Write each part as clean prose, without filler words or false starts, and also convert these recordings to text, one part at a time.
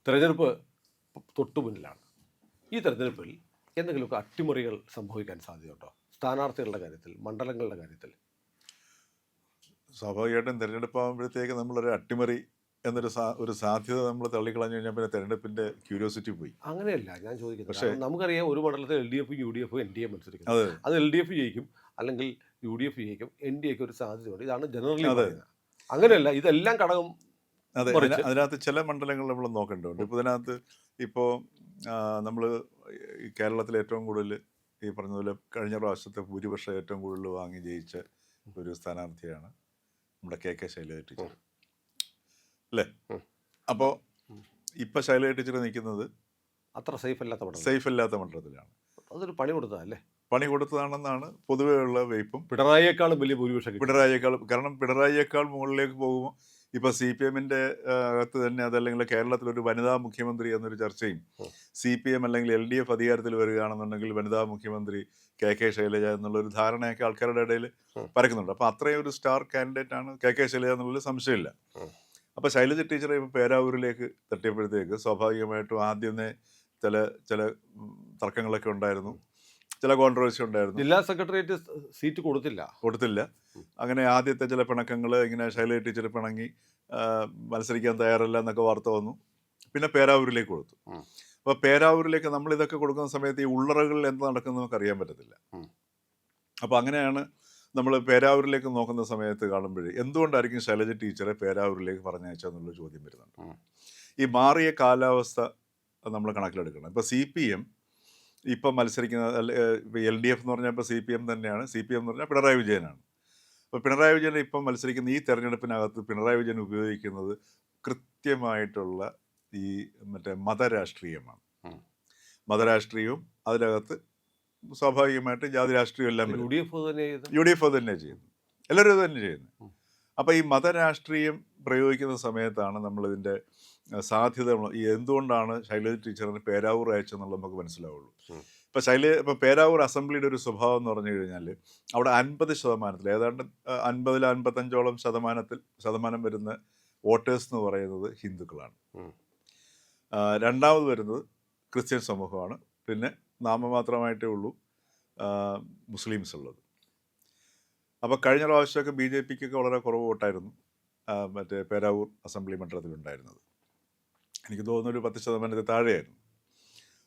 തെരഞ്ഞെടുപ്പ് തൊട്ടു മുന്നിലാണ്. ഈ തെരഞ്ഞെടുപ്പിൽ എന്തെങ്കിലുമൊക്കെ അട്ടിമറികൾ സംഭവിക്കാൻ സാധ്യതയുണ്ടോ? സ്ഥാനാർത്ഥികളുടെ കാര്യത്തിൽ, മണ്ഡലങ്ങളുടെ കാര്യത്തിൽ? സ്വാഭാവികമായിട്ടും തിരഞ്ഞെടുപ്പാകുമ്പോഴത്തേക്ക് നമ്മളൊരു അട്ടിമറി എന്നൊരു ഒരു സാധ്യത നമ്മൾ തള്ളിക്കളഞ്ഞു കഴിഞ്ഞാൽ പിന്നെ തെരഞ്ഞെടുപ്പിൻ്റെ ക്യൂരിയോസിറ്റി പോയി. അങ്ങനെയല്ല ഞാൻ ചോദിക്കുന്നത്. പക്ഷേ കാരണം നമുക്കറിയാം ഒരു മണ്ഡലത്തിൽ എൽഡിഎഫും യുഡിഎഫും എൻഡിഎ മത്സരിക്കുന്നു. അത് അത് എൽഡിഎഫ് ജയിക്കും, അല്ലെങ്കിൽ യുഡിഎഫ് ജയിക്കും, എൻഡിഎക്ക് ഒരു സാധ്യതയുണ്ട്. ഇതാണ് ജനറലി അതെ പറയുന്നത്. അങ്ങനെയല്ല, ഇതെല്ലാം ഘടകം അതെ മറിച്ച് അതിനകത്ത് ചില മണ്ഡലങ്ങൾ നമ്മൾ നോക്കേണ്ടതുണ്ട്. ഇപ്പോൾ ഇതിനകത്ത് ഇപ്പോൾ നമ്മൾ ഈ കേരളത്തിൽ ഏറ്റവും കൂടുതൽ ഈ പറഞ്ഞതുപോലെ കഴിഞ്ഞ പ്രാവശ്യത്തെ ഭൂരിപക്ഷം ഏറ്റവും കൂടുതൽ വാങ്ങി ജയിച്ച ഒരു സ്ഥാനാർത്ഥിയാണ് നമ്മുടെ കെ ശൈലജ ടീച്ചർ, അല്ലേ? ഉം. അപ്പോൾ ഉം. ഇപ്പം ശൈലജ ടീച്ചർ നിൽക്കുന്നത് അത്ര സേഫ് അല്ലാത്ത മണ്ഡലം. സേഫ് അല്ലാത്ത മണ്ഡലത്തിലാണ്. അതൊരു പണി കൊടുത്തതല്ലേ? പണി കൊടുത്തതാണെന്നാണ് പൊതുവേ ഉള്ള വെയ്പ്പും. പിണറായിയേക്കാളും വലിയ ഭൂരിപക്ഷം കിട്ടി. കാരണം പിണറായിയേക്കാൾ മുകളിലേക്ക് പോകുമ്പോൾ ഇപ്പോൾ സി പി എമ്മിൻ്റെ അകത്ത് തന്നെ അതല്ലെങ്കിൽ കേരളത്തിലൊരു വനിതാ മുഖ്യമന്ത്രി എന്നൊരു ചർച്ചയും, ഉം. സി പി എം അല്ലെങ്കിൽ എൽ ഡി എഫ് അധികാരത്തിൽ വരികയാണെന്നുണ്ടെങ്കിൽ വനിതാ മുഖ്യമന്ത്രി കെ ശൈലജ എന്നുള്ളൊരു ധാരണയൊക്കെ ആൾക്കാരുടെ ഇടയിൽ പരക്കുന്നുണ്ട്. അപ്പോൾ അത്രയും ഒരു സ്റ്റാർ കാൻഡിഡേറ്റ് ആണ് കെ ശൈലജ എന്നുള്ളതിൽ സംശയമില്ല. ഉം. അപ്പോൾ ശൈലജ ടീച്ചറെ ഇപ്പോൾ പേരാവൂരിലേക്ക് തട്ടിയപ്പോഴത്തേക്ക് സ്വാഭാവികമായിട്ടും ആദ്യമേ ചില ചില തർക്കങ്ങളൊക്കെ ഉണ്ടായിരുന്നു, ചില കോൺട്രവേഴ്സി ഉണ്ടായിരുന്നു. ജില്ലാ സെക്രട്ടേറിയറ്റ് സീറ്റ് കൊടുത്തില്ല. അങ്ങനെ ആദ്യത്തെ ചില പിണക്കങ്ങൾ, ഇങ്ങനെ ശൈലജ ടീച്ചർ പിണങ്ങി മത്സരിക്കാൻ തയ്യാറല്ല എന്നൊക്കെ വാർത്ത വന്നു. പിന്നെ പേരാവൂരിലേക്ക് കൊടുത്തു. അപ്പോൾ പേരാവൂരിലേക്ക് നമ്മൾ ഇതൊക്കെ കൊടുക്കുന്ന സമയത്ത് ഈ ഉള്ളറകളിൽ എന്ത് നടക്കുന്നത് നമുക്ക് അറിയാൻ പറ്റത്തില്ല. അപ്പോൾ അങ്ങനെയാണ് നമ്മൾ പേരാവൂരിലേക്ക് നോക്കുന്ന സമയത്ത് കാണുമ്പോഴേ എന്തുകൊണ്ടായിരിക്കും ശൈലജ ടീച്ചറെ പേരാവൂരിലേക്ക് പറഞ്ഞയച്ചെന്നുള്ള ചോദ്യം വരുന്നുണ്ട്. ഈ മാറിയ കാലാവസ്ഥ നമ്മൾ കണക്കിലെടുക്കണം. ഇപ്പോൾ സി പി എം ഇപ്പം മത്സരിക്കുന്ന എൽ ഡി എഫ് എന്ന് പറഞ്ഞാൽ ഇപ്പോൾ സി പി എം തന്നെയാണ്. സി പി എം എന്ന് പറഞ്ഞാൽ പിണറായി വിജയനാണ്. അപ്പോൾ പിണറായി വിജയൻ ഇപ്പം മത്സരിക്കുന്ന ഈ തെരഞ്ഞെടുപ്പിനകത്ത് പിണറായി വിജയൻ ഉപയോഗിക്കുന്നത് കൃത്യമായിട്ടുള്ള ഈ മറ്റേ മതരാഷ്ട്രീയമാണ്. മതരാഷ്ട്രീയവും അതിനകത്ത് സ്വാഭാവികമായിട്ടും ജാതി രാഷ്ട്രീയം എല്ലാം യു ഡി എഫ് തന്നെ ചെയ്യുന്നു, എല്ലാവരും ഇത് തന്നെ ചെയ്യുന്നു. അപ്പോൾ ഈ മതരാഷ്ട്രീയം പ്രയോഗിക്കുന്ന സമയത്താണ് നമ്മളിതിൻ്റെ സാധ്യത എന്തുകൊണ്ടാണ് ശൈലജ ടീച്ചറിന് പേരാവൂർ അയച്ചെന്നുള്ളത് നമുക്ക് മനസ്സിലാവുള്ളൂ. ഇപ്പോൾ പേരാവൂർ അസംബ്ലിയുടെ ഒരു സ്വഭാവം എന്ന് പറഞ്ഞു കഴിഞ്ഞാൽ അവിടെ 50% ഏതാണ്ട് 50-55ഓളം ശതമാനം വരുന്ന വോട്ടേഴ്സ് എന്ന് പറയുന്നത് ഹിന്ദുക്കളാണ്. രണ്ടാമത് വരുന്നത് ക്രിസ്ത്യൻ സമൂഹമാണ്. പിന്നെ നാമമാത്രമായിട്ടേ ഉള്ളൂ മുസ്ലിംസ് ഉള്ളത്. അപ്പോൾ കഴിഞ്ഞ പ്രാവശ്യമൊക്കെ ബി ജെ പിക്കൊക്കെ വളരെ കുറവ് വോട്ടായിരുന്നു മറ്റേ പേരാവൂർ അസംബ്ലി മണ്ഡലത്തിലുണ്ടായിരുന്നത്. എനിക്ക് തോന്നുന്നു ഒരു 10% താഴെയായിരുന്നു.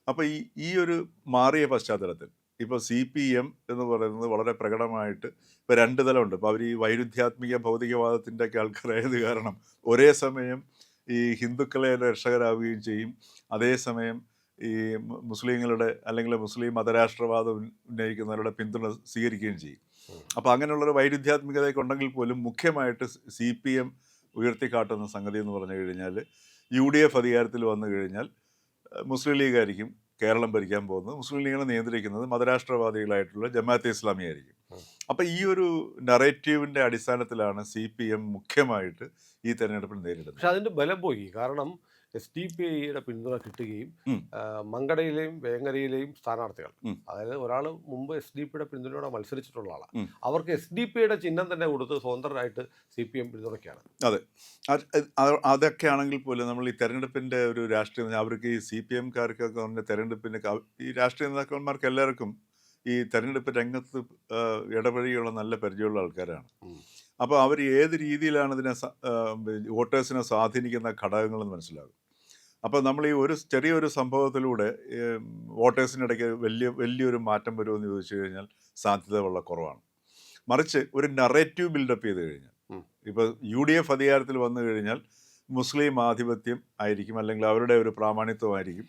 അപ്പോൾ ഈ ഒരു മാറിയ പശ്ചാത്തലത്തിൽ ഇപ്പോൾ സി പി എം എന്ന് പറയുന്നത് വളരെ പ്രകടമായിട്ട് ഇപ്പോൾ 2 തലമുണ്ട്. ഇപ്പോൾ അവർ ഈ വൈരുദ്ധ്യാത്മിക ഭൗതികവാദത്തിൻ്റെ ഒക്കെ ആൾക്കാരായത് കാരണം ഒരേ സമയം ഈ ഹിന്ദുക്കളെ രക്ഷകരാവുകയും ചെയ്യും, അതേസമയം ഈ മുസ്ലിങ്ങളുടെ അല്ലെങ്കിൽ മുസ്ലിം മതരാഷ്ട്രവാദം ഉന്നയിക്കുന്നവരുടെ പിന്തുണ സ്വീകരിക്കുകയും ചെയ്യും. അപ്പോൾ അങ്ങനെയുള്ളൊരു വൈരുദ്ധ്യാത്മികതയൊക്കെ ഉണ്ടെങ്കിൽ പോലും മുഖ്യമായിട്ട് സി പി എം ഉയർത്തിക്കാട്ടുന്ന സംഗതി എന്ന് പറഞ്ഞു കഴിഞ്ഞാൽ യു ഡി എഫ് അധികാരത്തിൽ വന്നു കഴിഞ്ഞാൽ മുസ്ലിം ലീഗായിരിക്കും കേരളം ഭരിക്കാൻ പോകുന്നത്. മുസ്ലിം ലീഗിനെ നിയന്ത്രിക്കുന്നത് മതരാഷ്ട്രവാദികളായിട്ടുള്ള ജമാഅത്തെ ഇസ്ലാമി ആയിരിക്കും. അപ്പോൾ ഈ ഒരു നറേറ്റീവിൻ്റെ അടിസ്ഥാനത്തിലാണ് സി പി എം മുഖ്യമായിട്ട് ഈ തെരഞ്ഞെടുപ്പിൽ നേരിടുന്നത്. പക്ഷെ അതിൻ്റെ ബലം പോയി. കാരണം SDPIയുടെ പിന്തുണ കിട്ടുകയും മങ്കടയിലെയും വേങ്ങരയിലെയും സ്ഥാനാർത്ഥികൾ, അതായത് ഒരാൾ മുമ്പ് SDPIയുടെ പിന്തുണയോടെ മത്സരിച്ചിട്ടുള്ള ആളാണ്, അവർക്ക് SDPIയുടെ ചിഹ്നം തന്നെ കൊടുത്ത് സ്വതന്ത്രരായിട്ട് CPM പിന്തുണയ്ക്കുകയാണ്. അതെ, അതൊക്കെ ആണെങ്കിൽ പോലും നമ്മൾ ഈ തെരഞ്ഞെടുപ്പിൻ്റെ ഒരു രാഷ്ട്രീയം അവർക്ക് ഈ CPMകാർക്കൊക്കെ പറഞ്ഞ തെരഞ്ഞെടുപ്പിൻ്റെ ഈ രാഷ്ട്രീയ നേതാക്കന്മാർക്ക് എല്ലാവർക്കും ഈ തെരഞ്ഞെടുപ്പ് രംഗത്ത് ഇടപഴകിയുള്ള നല്ല പരിചയമുള്ള ആൾക്കാരാണ്. അപ്പോൾ അവർ ഏത് രീതിയിലാണ് ഇതിനെ വോട്ടേഴ്സിനെ സ്വാധീനിക്കുന്ന ഘടകങ്ങളെന്ന് മനസ്സിലാകും. അപ്പോൾ നമ്മൾ ഈ ചെറിയൊരു സംഭവത്തിലൂടെ വോട്ടേഴ്സിനിടയ്ക്ക് വലിയൊരു മാറ്റം വരുമെന്ന് ചോദിച്ചു കഴിഞ്ഞാൽ സാധ്യത വളരെ കുറവാണ്. മറിച്ച് ഒരു നറേറ്റീവ് ബിൽഡപ്പ് ചെയ്ത് കഴിഞ്ഞാൽ, ഇപ്പോൾ UDF അധികാരത്തിൽ വന്നു കഴിഞ്ഞാൽ മുസ്ലിം ആധിപത്യം ആയിരിക്കും, അല്ലെങ്കിൽ അവരുടെ ഒരു പ്രാമാണിത്വമായിരിക്കും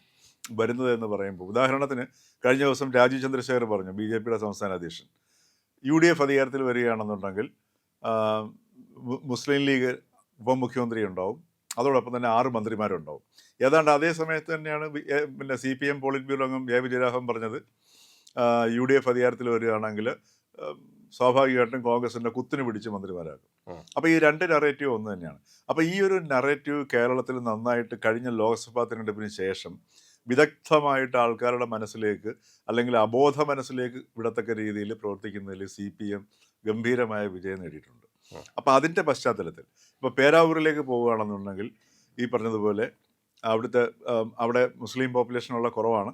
വരുന്നത് എന്ന് പറയുമ്പോൾ, ഉദാഹരണത്തിന് കഴിഞ്ഞ ദിവസം രാജീവ് ചന്ദ്രശേഖർ പറഞ്ഞു, BJPയുടെ സംസ്ഥാന അധ്യക്ഷൻ, UDF അധികാരത്തിൽ വരികയാണെന്നുണ്ടെങ്കിൽ മുസ്ലിം ലീഗ് ഉപമുഖ്യമന്ത്രി ഉണ്ടാവും, അതോടൊപ്പം തന്നെ 6 മന്ത്രിമാരുണ്ടാവും. ഏതാണ്ട് അതേ സമയത്ത് തന്നെയാണ് പിന്നെ CPM പോളിറ്റ് ബ്യൂറോ അംഗം എ വിജയരാഘവൻ പറഞ്ഞത്, UDF അധികാരത്തിൽ വരികയാണെങ്കിൽ സ്വാഭാവികമായിട്ടും കോൺഗ്രസിൻ്റെ കുത്തിന് പിടിച്ച് മന്ത്രിമാരാകും. അപ്പോൾ ഈ 2 നറേറ്റീവ് ഒന്ന് തന്നെയാണ്. അപ്പോൾ ഈ ഒരു നറേറ്റീവ് കേരളത്തിൽ നന്നായിട്ട് കഴിഞ്ഞ ലോക്സഭാ തിരഞ്ഞെടുപ്പിന് ശേഷം വിദഗ്ധമായിട്ട് ആൾക്കാരുടെ മനസ്സിലേക്ക് അല്ലെങ്കിൽ അബോധ മനസ്സിലേക്ക് വിടത്തക്ക രീതിയിൽ പ്രവർത്തിക്കുന്നതിൽ CPM ഗംഭീരമായ വിജയം നേടിയിട്ടുണ്ട്. അപ്പോൾ അതിൻ്റെ പശ്ചാത്തലത്തിൽ ഇപ്പോൾ പേരാവൂരിലേക്ക് പോവുകയാണെന്നുണ്ടെങ്കിൽ ഈ പറഞ്ഞതുപോലെ അവിടുത്തെ അവിടെ മുസ്ലിം പോപ്പുലേഷനുള്ള കുറവാണ്.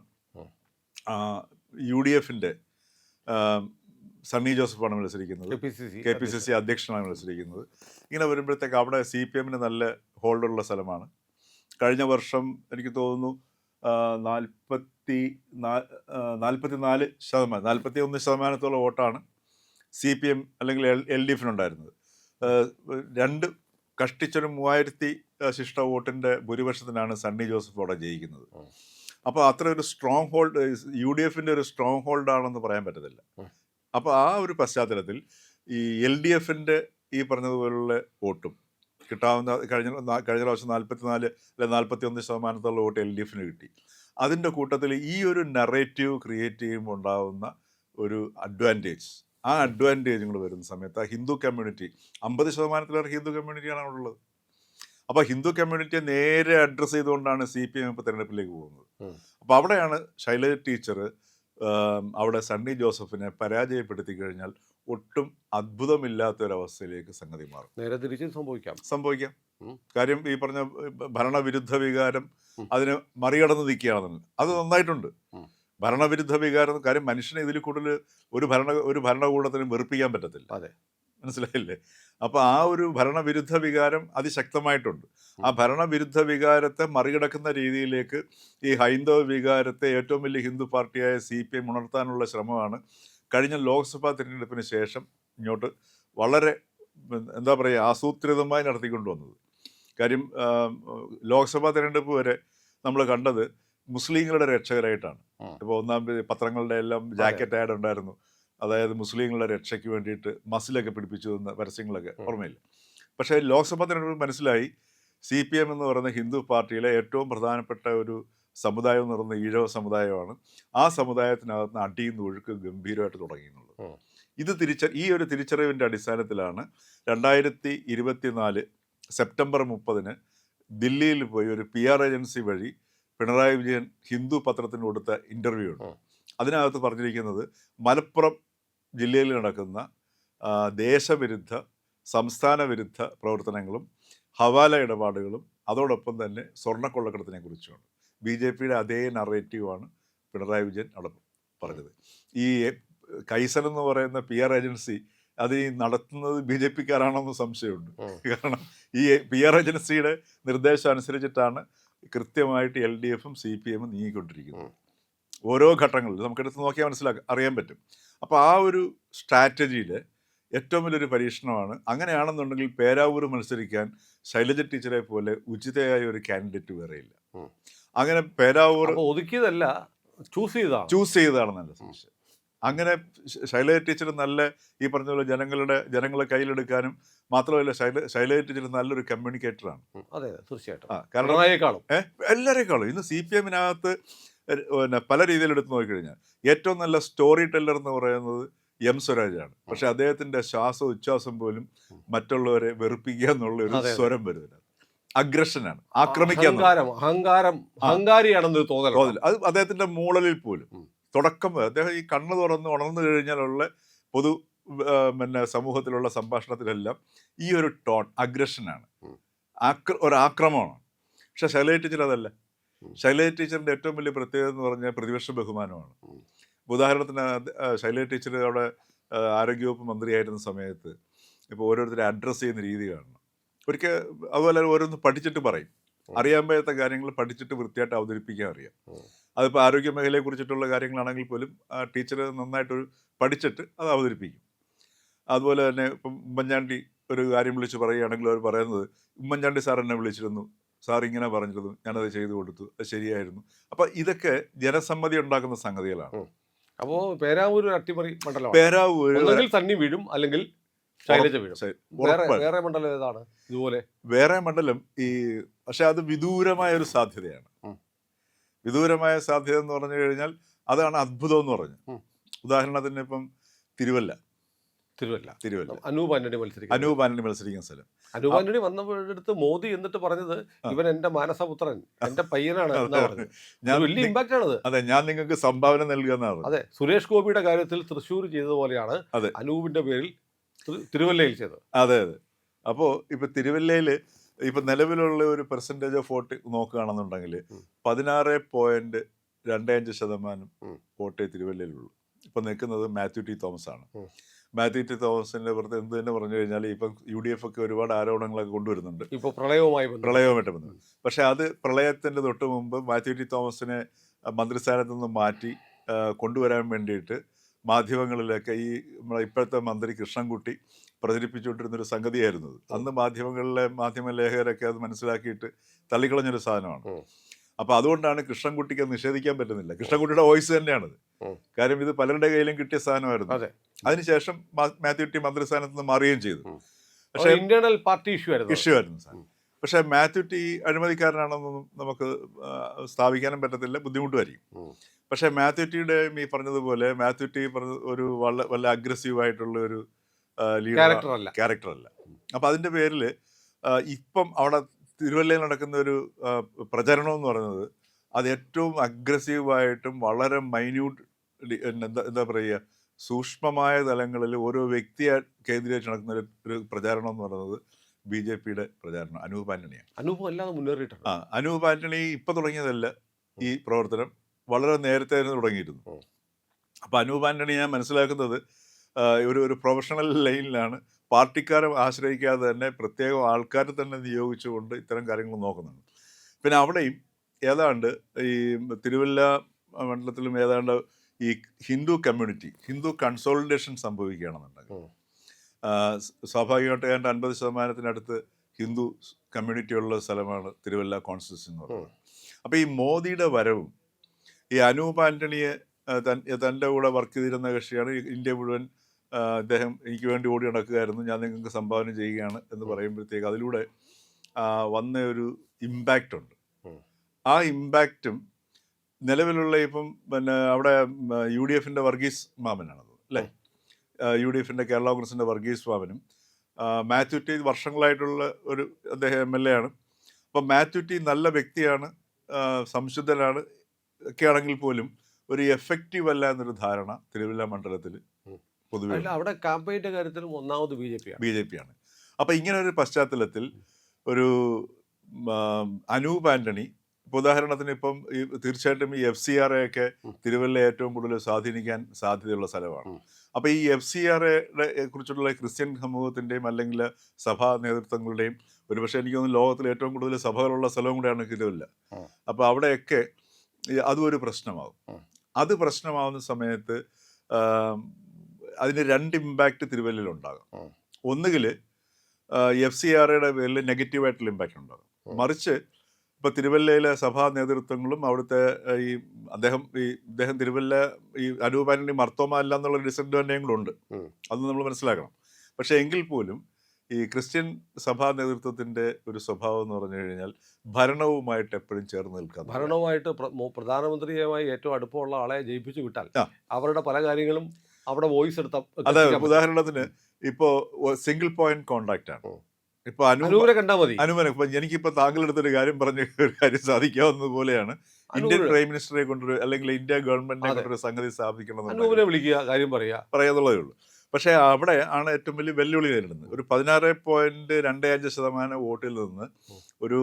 UDFിൻ്റെ സണ്ണി ജോസഫാണ് മത്സരിക്കുന്നത്, KPCC അധ്യക്ഷനാണ് മത്സരിക്കുന്നത്. ഇങ്ങനെ വരുമ്പോഴത്തേക്ക് അവിടെ CPMന് നല്ല ഹോൾഡുള്ള സ്ഥലമാണ്. കഴിഞ്ഞ വർഷം എനിക്ക് തോന്നുന്നു 41% വോട്ടാണ് CPM അല്ലെങ്കിൽ LDFിനുണ്ടായിരുന്നത്. രണ്ട് കഷ്ടിച്ചൊരു 3000 ശിഷ്ട വോട്ടിൻ്റെ ഭൂരിപക്ഷത്തിനാണ് സണ്ണി ജോസഫ് അവിടെ ജയിക്കുന്നത്. അപ്പോൾ അത്ര ഒരു സ്ട്രോങ് ഹോൾഡ് UDFിൻ്റെ ഒരു സ്ട്രോങ് ഹോൾഡാണെന്ന് പറയാൻ പറ്റത്തില്ല. അപ്പോൾ ആ ഒരു പശ്ചാത്തലത്തിൽ ഈ LDFിൻ്റെ ഈ പറഞ്ഞതുപോലുള്ള വോട്ടും കിട്ടാവുന്ന കഴിഞ്ഞ പ്രാവശ്യം 44 അല്ലെങ്കിൽ 41% വോട്ട് LDFിന് കിട്ടി. അതിൻ്റെ കൂട്ടത്തിൽ ഈ ഒരു നറേറ്റീവ് ക്രിയേറ്റ് ചെയ്യുമ്പോൾ ഉണ്ടാകുന്ന ഒരു അഡ്വാൻറ്റേജ്, ആ അഡ്വാൻറ്റേജ് കൂടെ വരുന്ന സമയത്ത് ആ ഹിന്ദു കമ്മ്യൂണിറ്റി 50%-ലേറെ ഹിന്ദു കമ്മ്യൂണിറ്റിയാണ് അവിടെ ഉള്ളത്. അപ്പോൾ ഹിന്ദു കമ്മ്യൂണിറ്റിയെ നേരെ അഡ്രസ്സ് ചെയ്തുകൊണ്ടാണ് CPM ഇപ്പോൾ തിരഞ്ഞെടുപ്പിലേക്ക് പോകുന്നത്. അപ്പോൾ അവിടെയാണ് ശൈലജ ടീച്ചർ അവിടെ സണ്ണി ജോസഫിനെ പരാജയപ്പെടുത്തി കഴിഞ്ഞാൽ ഒട്ടും അത്ഭുതമില്ലാത്തൊരവസ്ഥയിലേക്ക് സംഗതി മാറും. നേരെ തിരിച്ചും സംഭവിക്കാം. കാര്യം ഈ പറഞ്ഞ ഭരണവിരുദ്ധ വികാരം അതിന് മറികടന്ന് നിൽക്കുകയാണെന്ന് അത് നന്നായിട്ടുണ്ട്. ഭരണവിരുദ്ധ വികാരം കാര്യം മനുഷ്യനെ ഇതിൽ കൂടുതൽ ഒരു ഭരണകൂടത്തിന് വെറുപ്പിക്കാൻ പറ്റത്തില്ല. മനസ്സിലായില്ലേ? അപ്പോൾ ആ ഒരു ഭരണവിരുദ്ധ വികാരം അതിശക്തമായിട്ടുണ്ട്. ആ ഭരണവിരുദ്ധ വികാരത്തെ മറികടക്കുന്ന രീതിയിലേക്ക് ഈ ഹൈന്ദവ വികാരത്തെ ഏറ്റവും വലിയ ഹിന്ദു പാർട്ടിയായ CPM ഉണർത്താനുള്ള ശ്രമമാണ് കഴിഞ്ഞ ലോക്സഭാ തിരഞ്ഞെടുപ്പിന് ശേഷം ഇങ്ങോട്ട് വളരെ എന്താ പറയുക ആസൂത്രിതമായി നടത്തിക്കൊണ്ടുവന്നത്. കാര്യം ലോക്സഭാ തിരഞ്ഞെടുപ്പ് വരെ നമ്മൾ കണ്ടത് മുസ്ലിങ്ങളുടെ രക്ഷകരായിട്ടാണ്. ഇപ്പോൾ ഒന്നാം പത്രങ്ങളുടെ എല്ലാം ജാക്കറ്റ് ആഡ് ഉണ്ടായിരുന്നു, അതായത് മുസ്ലിങ്ങളുടെ രക്ഷയ്ക്ക് വേണ്ടിയിട്ട് മസിലൊക്കെ പിടിപ്പിച്ചു തന്ന പരസ്യങ്ങളൊക്കെ ഓർമ്മയില്ല. പക്ഷേ ലോക്സഭാ തിരഞ്ഞെടുപ്പ് മനസ്സിലായി CPM എന്ന് പറയുന്ന ഹിന്ദു പാർട്ടിയിലെ ഏറ്റവും പ്രധാനപ്പെട്ട ഒരു സമുദായം എന്ന് പറയുന്ന ഈഴവ സമുദായമാണ്. ആ സമുദായത്തിനകത്ത് അടിയും ഒഴുക്ക് ഗംഭീരമായിട്ട് തുടങ്ങിയെന്നുള്ളത്. ഈ ഒരു തിരിച്ചറിവിൻ്റെ അടിസ്ഥാനത്തിലാണ് 2024 സെപ്റ്റംബർ 30 ദില്ലിയിൽ പോയി ഒരു PR ഏജൻസി വഴി പിണറായി വിജയൻ ഹിന്ദു പത്രത്തിന് കൊടുത്ത ഇൻ്റർവ്യൂ ഉണ്ട്. അതിനകത്ത് പറഞ്ഞിരിക്കുന്നത് മലപ്പുറം ജില്ലയിൽ നടക്കുന്ന ദേശവിരുദ്ധ സംസ്ഥാന വിരുദ്ധ പ്രവർത്തനങ്ങളും ഹവാല ഇടപാടുകളും അതോടൊപ്പം തന്നെ സ്വർണ്ണക്കൊള്ളക്കടത്തിനെ കുറിച്ചുമാണ്. BJPയുടെ അതേ നറേറ്റീവാണ് പിണറായി വിജയൻ അവിടെ പറഞ്ഞത്. ഈ കൈസൻ എന്ന് പറയുന്ന PR ഏജൻസി അത് ഈ നടത്തുന്നത് BJPക്കാരാണെന്ന് സംശയമുണ്ട്. കാരണം ഈ PR ഏജൻസിയുടെ നിർദ്ദേശം അനുസരിച്ചിട്ടാണ് കൃത്യമായിട്ട് LDFും CPMും നീങ്ങിക്കൊണ്ടിരിക്കുന്നത്. ഓരോ ഘട്ടങ്ങളിൽ നമുക്കെടുത്ത് നോക്കിയാൽ അറിയാൻ പറ്റും. അപ്പോൾ ആ ഒരു സ്ട്രാറ്റജിയിൽ ഏറ്റവും വലിയൊരു പരീക്ഷണമാണ്. അങ്ങനെയാണെന്നുണ്ടെങ്കിൽ പേരാവൂർ മത്സരിക്കാൻ ശൈലജ ടീച്ചറെ പോലെ ഉചിതയായ ഒരു കാൻഡിഡേറ്റ് വേറെയില്ല. അങ്ങനെ പേരാവൂർ ഒതുക്കിയതല്ല, ചൂസ് ചെയ്തതാണെന്നല്ല സംശയം. അങ്ങനെ ശൈലജ ടീച്ചർ നല്ല ഈ പറഞ്ഞ പോലെ ജനങ്ങളെ കയ്യിലെടുക്കാനും മാത്രമല്ല ശൈലജ ടീച്ചർ നല്ലൊരു കമ്മ്യൂണിക്കേറ്ററാണ്. അതെ തീർച്ചയായിട്ടും. കാരണം എല്ലാവരെക്കാളും ഇന്ന് CPMനകത്ത് പല രീതിയിൽ എടുത്ത് നോക്കിക്കഴിഞ്ഞാൽ ഏറ്റവും നല്ല സ്റ്റോറി ടെല്ലർ എന്ന് പറയുന്നത് M സ്വരാജാണ്. പക്ഷെ അദ്ദേഹത്തിന്റെ ഉച്ഛ്വാസം പോലും മറ്റുള്ളവരെ വെറുപ്പിക്കുക എന്നുള്ള ഒരു സ്വരം വരുന്നില്ല. അഗ്രഷനാണ്, അഹങ്കാരിയാണെന്നൊരു തോന്നൽ അത് അദ്ദേഹത്തിന്റെ മൂളലിൽ പോലും തുടക്കം അദ്ദേഹം ഈ കണ്ണ് ഉണർന്നു കഴിഞ്ഞാലുള്ള പൊതു സമൂഹത്തിലുള്ള സംഭാഷണത്തിലെല്ലാം ഈ ഒരു ടോൺ അഗ്രഷനാണ്, ഒരു ആക്രമണമാണ്. പക്ഷെ ശൈലജ ടീച്ചർ അതല്ല. ശൈലജ ടീച്ചറിന്റെ ഏറ്റവും വലിയ പ്രത്യേകത എന്ന് പറഞ്ഞാൽ പ്രതിപക്ഷ ബഹുമാനമാണ്. ഉദാഹരണത്തിന് ശൈലജ ടീച്ചർ അവിടെ ആരോഗ്യവകുപ്പ് മന്ത്രിയായിരുന്ന സമയത്ത് ഇപ്പോൾ ഓരോരുത്തരെ അഡ്രസ്സ് ചെയ്യുന്ന രീതി കാണണം. ഒരിക്കൽ അതുപോലെ ഓരോന്ന് പഠിച്ചിട്ട് പറയും, അറിയാൻ പറ്റാത്ത കാര്യങ്ങൾ പഠിച്ചിട്ട് വൃത്തിയായിട്ട് അവതരിപ്പിക്കാൻ അറിയാം. അതിപ്പോൾ ആരോഗ്യ മേഖലയെ കുറിച്ചിട്ടുള്ള കാര്യങ്ങളാണെങ്കിൽ പോലും ടീച്ചർ നന്നായിട്ടൊരു പഠിച്ചിട്ട് അത് അവതരിപ്പിക്കും. അതുപോലെ തന്നെ ഇപ്പം ഉമ്മൻചാണ്ടി ഒരു കാര്യം വിളിച്ച് പറയുകയാണെങ്കിൽ അവർ പറയുന്നത് ഉമ്മൻചാണ്ടി സാർ എന്നെ വിളിച്ചിരുന്നു, സാർ ഇങ്ങനെ പറഞ്ഞിരുന്നു, ഞാനത് ചെയ്തു കൊടുത്തു, അത് ശരിയായിരുന്നു. അപ്പോൾ ഇതൊക്കെ ജനസമ്മതി ഉണ്ടാക്കുന്ന സംഗതികളാണ്. അപ്പോൾ പേരാവൂർ അട്ടിമറി മണ്ഡലം. പേരാവൂർ തന്നി വീഴും, അല്ലെങ്കിൽ ശൈലജ വീഴും. വേറെ മണ്ഡലം ഏതാണ് ഇതുപോലെ? വേറെ മണ്ഡലം പക്ഷെ അത് വിദൂരമായ ഒരു സാധ്യതയാണ്. വിദൂരമായ സാധ്യത എന്ന് പറഞ്ഞു കഴിഞ്ഞാൽ അതാണ് അത്ഭുതം എന്ന് പറഞ്ഞു. ഉദാഹരണത്തിന് ഇപ്പം തിരുവല്ല അനൂപ് ആന്റണി മത്സരിക്കുന്ന സ്ഥലം. അനൂപ് ആന്റണി വന്നപ്പോഴെടുത്ത് മോദി എന്നിട്ട് പറഞ്ഞത് ഇവൻ എന്റെ മാനസപുത്രൻ, എന്റെ പയ്യനാണ്. വലിയ ഇമ്പാക്റ്റ് ആണത്. അതെ, ഞാൻ നിങ്ങൾക്ക് സംഭാവന നൽകുക എന്നാണ്. അതെ, സുരേഷ് ഗോപിയുടെ കാര്യത്തിൽ തൃശ്ശൂർ ചെയ്തതുപോലെയാണ് അനൂപിന്റെ പേരിൽ തിരുവല്ലയിൽ ചെയ്തത്. അതെ. അപ്പോൾ ഇപ്പൊ തിരുവല്ലയിൽ ഇപ്പം നിലവിലുള്ള ഒരു പെർസെൻറ്റേജ് ഓഫ് വോട്ട് നോക്കുകയാണെന്നുണ്ടെങ്കിൽ 16.25% വോട്ടേ തിരുവല്ലയിലുള്ളൂ. ഇപ്പം നിൽക്കുന്നത് മാത്യു ടി തോമസ് ആണ്. മാത്യു ടി തോമസിന്റെ പുറത്ത് എന്ത് തന്നെ പറഞ്ഞു കഴിഞ്ഞാൽ ഇപ്പം UDF ഒക്കെ ഒരുപാട് ആരോപണങ്ങളൊക്കെ കൊണ്ടുവരുന്നുണ്ട്, ഇപ്പോൾ പ്രളയവുമായിട്ട് ബന്ധപ്പെട്ട്. പക്ഷെ അത് പ്രളയത്തിന്റെ തൊട്ട് മുമ്പ് മാത്യു ടി തോമസിനെ മന്ത്രിസ്ഥാനത്ത് നിന്ന് മാറ്റി കൊണ്ടുവരാൻ വേണ്ടിയിട്ട് മാധ്യമങ്ങളിലൊക്കെ ഈ നമ്മളെ ഇപ്പോഴത്തെ മന്ത്രി കൃഷ്ണൻകുട്ടി പ്രചരിപ്പിച്ചുകൊണ്ടിരുന്നൊരു സംഗതിയായിരുന്നു. അന്ന് മാധ്യമ ലേഖകരൊക്കെ അത് മനസ്സിലാക്കിയിട്ട് തള്ളിക്കളഞ്ഞൊരു സാധനമാണ്. അപ്പൊ അതുകൊണ്ടാണ് കൃഷ്ണൻകുട്ടിക്ക് അത് നിഷേധിക്കാൻ പറ്റുന്നില്ല. കൃഷ്ണൻകുട്ടിയുടെ വോയിസ് തന്നെയാണത്. കാര്യം ഇത് പലരുടെ കയ്യിലും കിട്ടിയ സാധനമായിരുന്നു. അതിനുശേഷം മാത്യു ടി മന്ത്രിസ്ഥാനത്ത് നിന്ന് മാറുകയും ചെയ്തു. പക്ഷേ ഇന്റേണൽ പാർട്ടി ഇഷ്യൂ ആയിരുന്നു സാധനം. പക്ഷെ മാത്യു ടി അഴിമതിക്കാരനാണെന്നൊന്നും നമുക്ക് സ്ഥാപിക്കാനും പറ്റത്തില്ല, ബുദ്ധിമുട്ടുമായിരിക്കും. പക്ഷെ മാത്യു ടിയുടെ ഈ പറഞ്ഞതുപോലെ മാത്യു ടി ഒരു വല്ല അഗ്രസീവായിട്ടുള്ള ഒരു ക്യാരക്ടറല്ല. അപ്പൊ അതിന്റെ പേരിൽ ഇപ്പം അവിടെ തിരുവല്ലയിൽ നടക്കുന്ന ഒരു പ്രചരണം എന്ന് പറയുന്നത് അത് ഏറ്റവും അഗ്രസീവായിട്ടും വളരെ മൈന്യൂട്ട് എന്താ പറയുക സൂക്ഷ്മമായ തലങ്ങളിൽ ഓരോ വ്യക്തിയെ കേന്ദ്രീകരിച്ച് നടക്കുന്ന ഒരു പ്രചാരണം എന്ന് പറയുന്നത് BJPയുടെ പ്രചാരണം അനൂപ് ആന്റണിയാണ്. അനൂപ് ആന്റണി ഇപ്പൊ തുടങ്ങിയതല്ല ഈ പ്രവർത്തനം, വളരെ നേരത്തെ തുടങ്ങിയിരുന്നു. അപ്പൊ അനൂപ് ആന്റണി ഞാൻ മനസ്സിലാക്കുന്നത് ഒരു പ്രൊഫഷണൽ ലൈനിലാണ്, പാർട്ടിക്കാരെ ആശ്രയിക്കാതെ തന്നെ പ്രത്യേകം ആൾക്കാരെ തന്നെ നിയോഗിച്ചുകൊണ്ട് ഇത്തരം കാര്യങ്ങൾ നോക്കുന്നുണ്ട്. പിന്നെ അവിടെയും ഏതാണ്ട് ഈ തിരുവല്ല മണ്ഡലത്തിലും ഏതാണ്ട് ഈ ഹിന്ദു കൺസോളിഡേഷൻ സംഭവിക്കുകയാണെന്നുണ്ടെങ്കിൽ സ്വാഭാവികമായിട്ട് ഏതാണ്ട് 50% ഹിന്ദു കമ്മ്യൂണിറ്റി ഉള്ള സ്ഥലമാണ് തിരുവല്ല കോൺസ്റ്റിറ്റ്യൂൻസി എന്ന് പറയുന്നത്. അപ്പോൾ ഈ മോദിയുടെ വരവും ഈ അനൂപ് ആന്റണിയെ തൻ്റെ കൂടെ വർക്ക് ചെയ്തിരുന്ന കക്ഷിയാണ്, ഇന്ത്യ മുഴുവൻ അദ്ദേഹം എനിക്ക് വേണ്ടി ഓടി നടക്കുകയായിരുന്നു, ഞാൻ നിങ്ങൾക്ക് സംഭാവന ചെയ്യുകയാണ് എന്ന് പറയുമ്പോഴത്തേക്ക് അതിലൂടെ വന്ന ഒരു ഇമ്പാക്റ്റ് ഉണ്ട്. ആ ഇമ്പാക്റ്റും നിലവിലുള്ള ഇപ്പം പിന്നെ അവിടെ UDFന്റെ വർഗീസ് മാമനാണത് അല്ലേ, UDFന്റെ കേരള കോൺഗ്രസിന്റെ വർഗീസ് മാമനും മാത്യു ടി വർഷങ്ങളായിട്ടുള്ള ഒരു അദ്ദേഹം MLA ആണ്. അപ്പം മാത്യു ടി നല്ല വ്യക്തിയാണ്, സംശുദ്ധനാണ് ഒക്കെ ആണെങ്കിൽ പോലും ഒരു എഫക്റ്റീവ് അല്ല എന്നൊരു ധാരണ തിരുവല്ല മണ്ഡലത്തിൽ പൊതുവെ അവിടെ ക്യാമ്പയിന്റെ കാര്യത്തിലും ഒന്നാമത് BJP ആണ്. അപ്പം ഇങ്ങനെ ഒരു പശ്ചാത്തലത്തിൽ ഒരു അനൂപ് ആന്റണി ഇപ്പോൾ ഉദാഹരണത്തിന് ഇപ്പം തീർച്ചയായിട്ടും ഈ FCRA ഒക്കെ തിരുവല്ല ഏറ്റവും കൂടുതൽ സ്വാധീനിക്കാൻ സാധ്യതയുള്ള സ്ഥലമാണ്. അപ്പോൾ ഈ FCRA കുറിച്ചുള്ള ക്രിസ്ത്യൻ സമൂഹത്തിൻ്റെയും അല്ലെങ്കിൽ സഭാ നേതൃത്വങ്ങളുടെയും ഒരുപക്ഷെ എനിക്ക് തോന്നുന്നു ലോകത്തിൽ ഏറ്റവും കൂടുതൽ സഭകളുള്ള സ്ഥലവും കൂടെയാണ് തിരുവല്ല. അപ്പോൾ അവിടെയൊക്കെ അതും ഒരു പ്രശ്നമാകും. അത് പ്രശ്നമാവുന്ന സമയത്ത് അതിന് 2 ഇമ്പാക്റ്റ് തിരുവല്ലയിൽ ഉണ്ടാകും. ഒന്നുകിൽ FCRAയുടെ പേരിൽ നെഗറ്റീവായിട്ടുള്ള ഇമ്പാക്റ്റ് ഉണ്ടാകും. മറിച്ച് ഇപ്പോൾ തിരുവല്ലയിലെ സഭാ നേതൃത്വങ്ങളും അവിടുത്തെ അദ്ദേഹം തിരുവല്ല ഈ അനൂപ് ആന്റണി മർത്തോമ അല്ല എന്നുള്ള ഡിസഡ്വാൻറ്റേജുകളുണ്ട്, അത് നമ്മൾ മനസ്സിലാക്കണം. പക്ഷേ എങ്കിൽ പോലും ഈ ക്രിസ്ത്യൻ സഭാ നേതൃത്വത്തിന്റെ ഒരു സ്വഭാവം എന്ന് പറഞ്ഞു കഴിഞ്ഞാൽ ഭരണവുമായിട്ട് എപ്പോഴും ചേർന്ന് നിൽക്കുക. ഭരണവുമായിട്ട് പ്രധാനമന്ത്രിയുമായി ഏറ്റവും അടുപ്പമുള്ള ആളെ ജയിപ്പിച്ചു വിട്ടാൽ അവരുടെ പല കാര്യങ്ങളും അവിടെ വോയിസ് എടുത്ത. അതെ, ഉദാഹരണത്തിന് ഇപ്പോൾ സിംഗിൾ പോയിന്റ് കോൺടാക്റ്റ് ആണ്. ഇപ്പൊ അനൂപിനെ കണ്ടാൽ മതി. ഇപ്പൊ എനിക്കിപ്പോ താങ്കളെടുത്തൊരു കാര്യം പറഞ്ഞ ഒരു കാര്യം സാധിക്കാവുന്നത് പോലെയാണ് ഇന്ത്യൻ പ്രൈം മിനിസ്റ്ററെ കൊണ്ടൊരു അല്ലെങ്കിൽ ഇന്ത്യ ഗവൺമെന്റിനെ കൊണ്ടൊരു സംഗതി സ്ഥാപിക്കണം, വിളിക്കുക, കാര്യം പറയാന്നുള്ളതേ ഉള്ളൂ. പക്ഷേ അവിടെ ആണ് ഏറ്റവും വലിയ വെല്ലുവിളി നേരിടുന്നത്. ഒരു 16.25% വോട്ടിൽ നിന്ന് ഒരു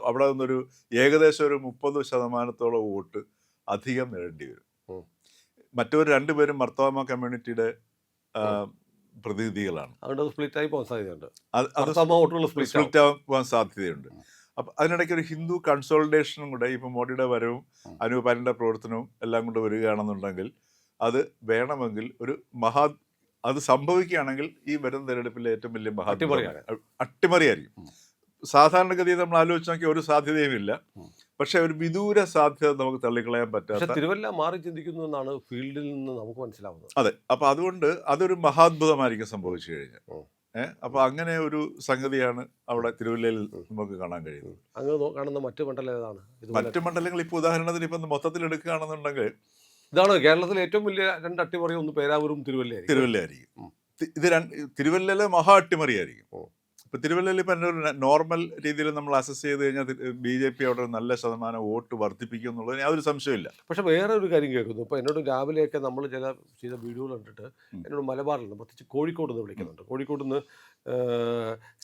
അവിടെ നിന്നൊരു ഏകദേശം ഒരു 30% വോട്ട് അധികം നേടേണ്ടി വരും. മറ്റൊരു 2 പേരും മർത്തോമ കമ്മ്യൂണിറ്റിയുടെ പ്രതിനിധികളാണ്. സ്പ്ലിറ്റ് ആയി പോകാൻ സാധ്യതയുണ്ട്. സ്പ്ലിറ്റ് ആവാൻ സാധ്യതയുണ്ട്. അപ്പം അതിനിടയ്ക്ക് ഒരു ഹിന്ദു കൺസോളിഡേഷനും കൂടെ ഇപ്പം മോഡിയുടെ വരവും അനൂപ് ആന്റണിയുടെ പ്രവർത്തനവും എല്ലാം കൊണ്ട് വരികയാണെന്നുണ്ടെങ്കിൽ അത് വേണമെങ്കിൽ ഒരു അത് സംഭവിക്കുകയാണെങ്കിൽ ഈ വരുന്ന തെരഞ്ഞെടുപ്പിലെ ഏറ്റവും വലിയ അട്ടിമറിയായിരിക്കും. സാധാരണഗതിയിൽ നമ്മൾ ആലോചിച്ച് നോക്കിയാൽ ഒരു സാധ്യതയുമില്ല. പക്ഷെ ഒരു വിദൂര സാധ്യത നമുക്ക് തള്ളിക്കളയാൻ പറ്റാത്ത. തിരുവല്ല മാറി ചിന്തിക്കുന്നു എന്നാണ് ഫീൽഡിൽ നിന്ന് നമുക്ക് മനസ്സിലാവുന്നത്. അതെ, അപ്പൊ അതുകൊണ്ട് അതൊരു മഹാത്ഭുതമായിരിക്കും സംഭവിച്ചു കഴിഞ്ഞാൽ. അപ്പൊ അങ്ങനെ ഒരു സംഗതിയാണ് അവിടെ തിരുവല്ലയിൽ നമുക്ക് കാണാൻ കഴിയുന്നത്. അങ്ങ് കാണുന്ന മറ്റു മണ്ഡലം ഏതാണ്? മറ്റു മണ്ഡലങ്ങൾ ഇപ്പൊ ഉദാഹരണത്തിന് ഇപ്പൊ മൊത്തത്തിൽ എടുക്കുകയാണെന്നുണ്ടെങ്കിൽ ഇതാണ് കേരളത്തിലെ ഏറ്റവും വലിയ 2 അട്ടിമറി. ഒന്ന് പേരാവൂരും തിരുവല്ലയായിരിക്കും. ഇത് തിരുവല്ലയിലെ മഹാ അട്ടിമറിയായിരിക്കും. ഇപ്പൊ തിരുവല്ലയിൽ ഇപ്പൊ ഒരു നോർമൽ രീതിയിൽ നമ്മൾ അസസ് ചെയ്ത് കഴിഞ്ഞാൽ BJP അവിടെ ഒരു നല്ല ശതമാനം വോട്ട് വർദ്ധിപ്പിക്കും എന്നുള്ളതിന് യാതൊരു സംശയമില്ല. പക്ഷെ വേറെ ഒരു കാര്യം കേൾക്കുന്നു. ഇപ്പോൾ എന്നോട് രാവിലെയൊക്കെ നമ്മൾ ചില ചെയ്ത വീഡിയോകൾ കണ്ടിട്ട് ഉം. എന്നോട് മലബാറിൽ നിന്ന്, പ്രത്യേകിച്ച് കോഴിക്കോട് നിന്ന് വിളിക്കുന്നുണ്ട്. കോഴിക്കോട് നിന്ന്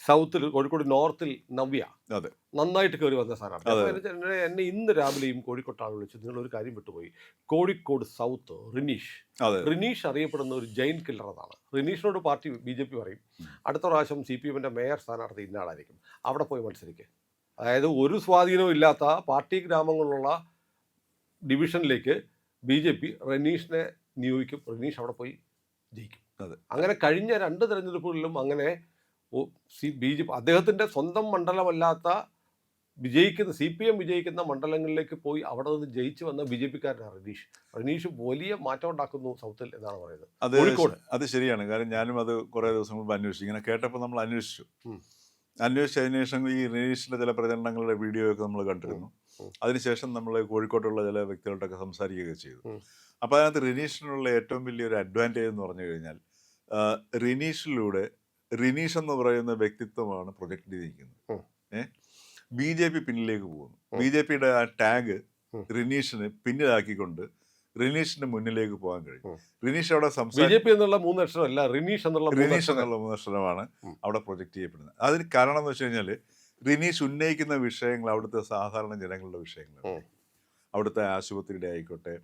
സൗത്തിൽ, കോഴിക്കോട് നോർത്തിൽ നവ്യ അതെ. നന്നായിട്ട് കയറി വന്ന സ്ഥാനാർത്ഥി. അതെ. അപ്പോൾ എന്നെ ഇന്ന് രാവിലെയും കോഴിക്കോട്ട് ആൾ വിളിച്ചു, നിങ്ങളൊരു കാര്യം വിട്ടുപോയി, കോഴിക്കോട് സൗത്ത് റിനീഷ് അതെ. റിനീഷ് അറിയപ്പെടുന്ന ഒരു ജൈൻ കില്ലർ എന്നാണ്. റിനീഷിനോട് പാർട്ടി BJP പറയും, അടുത്ത പ്രാവശ്യം CPMന്റെ മേയർ സ്ഥാനാർത്ഥി ഇന്നയാളായിരിക്കും, അവിടെ പോയി മത്സരിക്കുക. അതായത് ഒരു സ്വാധീനവും ഇല്ലാത്ത പാർട്ടി ഗ്രാമങ്ങളിലുള്ള ഡിവിഷനിലേക്ക് BJP റനീഷിനെ നിയോഗിക്കും. റനീഷ് അവിടെ പോയി ജയിക്കും. അതെ. അങ്ങനെ കഴിഞ്ഞ 2 തെരഞ്ഞെടുപ്പുകളിലും അങ്ങനെ BJP അദ്ദേഹത്തിൻ്റെ സ്വന്തം മണ്ഡലമല്ലാത്ത CPM വിജയിക്കുന്ന മണ്ഡലങ്ങളിലേക്ക് പോയി അവിടെ നിന്ന് ജയിച്ചു വന്ന BJP-കാരനാണ് റനീഷ്. റനീഷ് വലിയ മാറ്റം ഉണ്ടാക്കുന്നു സൗത്തിൽ എന്നാണ് പറയുന്നത്. കോഴിക്കോട് അത് ശരിയാണ്. കാരണം ഞാനും അത് കുറേ ദിവസം മുമ്പ് അന്വേഷിച്ചു. ഇങ്ങനെ കേട്ടപ്പോൾ നമ്മൾ അന്വേഷിച്ചു. അന്വേഷിച്ചതിന് ശേഷം ഈ റനീഷിന്റെ ചില പ്രചരണങ്ങളുടെ വീഡിയോ ഒക്കെ നമ്മൾ കണ്ടിരുന്നു. അതിനുശേഷം നമ്മൾ കോഴിക്കോട്ടുള്ള ചില വ്യക്തികളോടൊക്കെ സംസാരിക്കുകയൊക്കെ ചെയ്തു. അപ്പോൾ അതിനകത്ത് റനീഷിനുള്ള ഏറ്റവും വലിയൊരു അഡ്വാൻറ്റേജ് എന്ന് പറഞ്ഞു കഴിഞ്ഞാൽ റനീഷിലൂടെ റനീഷ് എന്ന് പറയുന്ന വ്യക്തിത്വമാണ് പ്രൊജക്ട് ചെയ്തിരിക്കുന്നത്. BJP പിന്നിലേക്ക് പോകുന്നു. BJP-യുടെ ആ ടാഗ് റനീഷിന് പിന്നിലാക്കിക്കൊണ്ട് റനീഷിന്റെ മുന്നിലേക്ക് പോകാൻ കഴിയും. റനീഷ് അവിടെ BJP എന്നുള്ള 3 അക്ഷരമല്ല, റനീഷ് എന്നുള്ള 3 അക്ഷരമാണ് അവിടെ പ്രൊജക്ട് ചെയ്യപ്പെടുന്നത്. അതിന് കാരണം എന്ന് വെച്ച് കഴിഞ്ഞാൽ റനീഷ് ഉന്നയിക്കുന്ന വിഷയങ്ങൾ അവിടുത്തെ സാധാരണ ജനങ്ങളുടെ വിഷയങ്ങളാണ്. അവിടുത്തെ ആശുപത്രിയുടെ ആയിക്കോട്ടെ,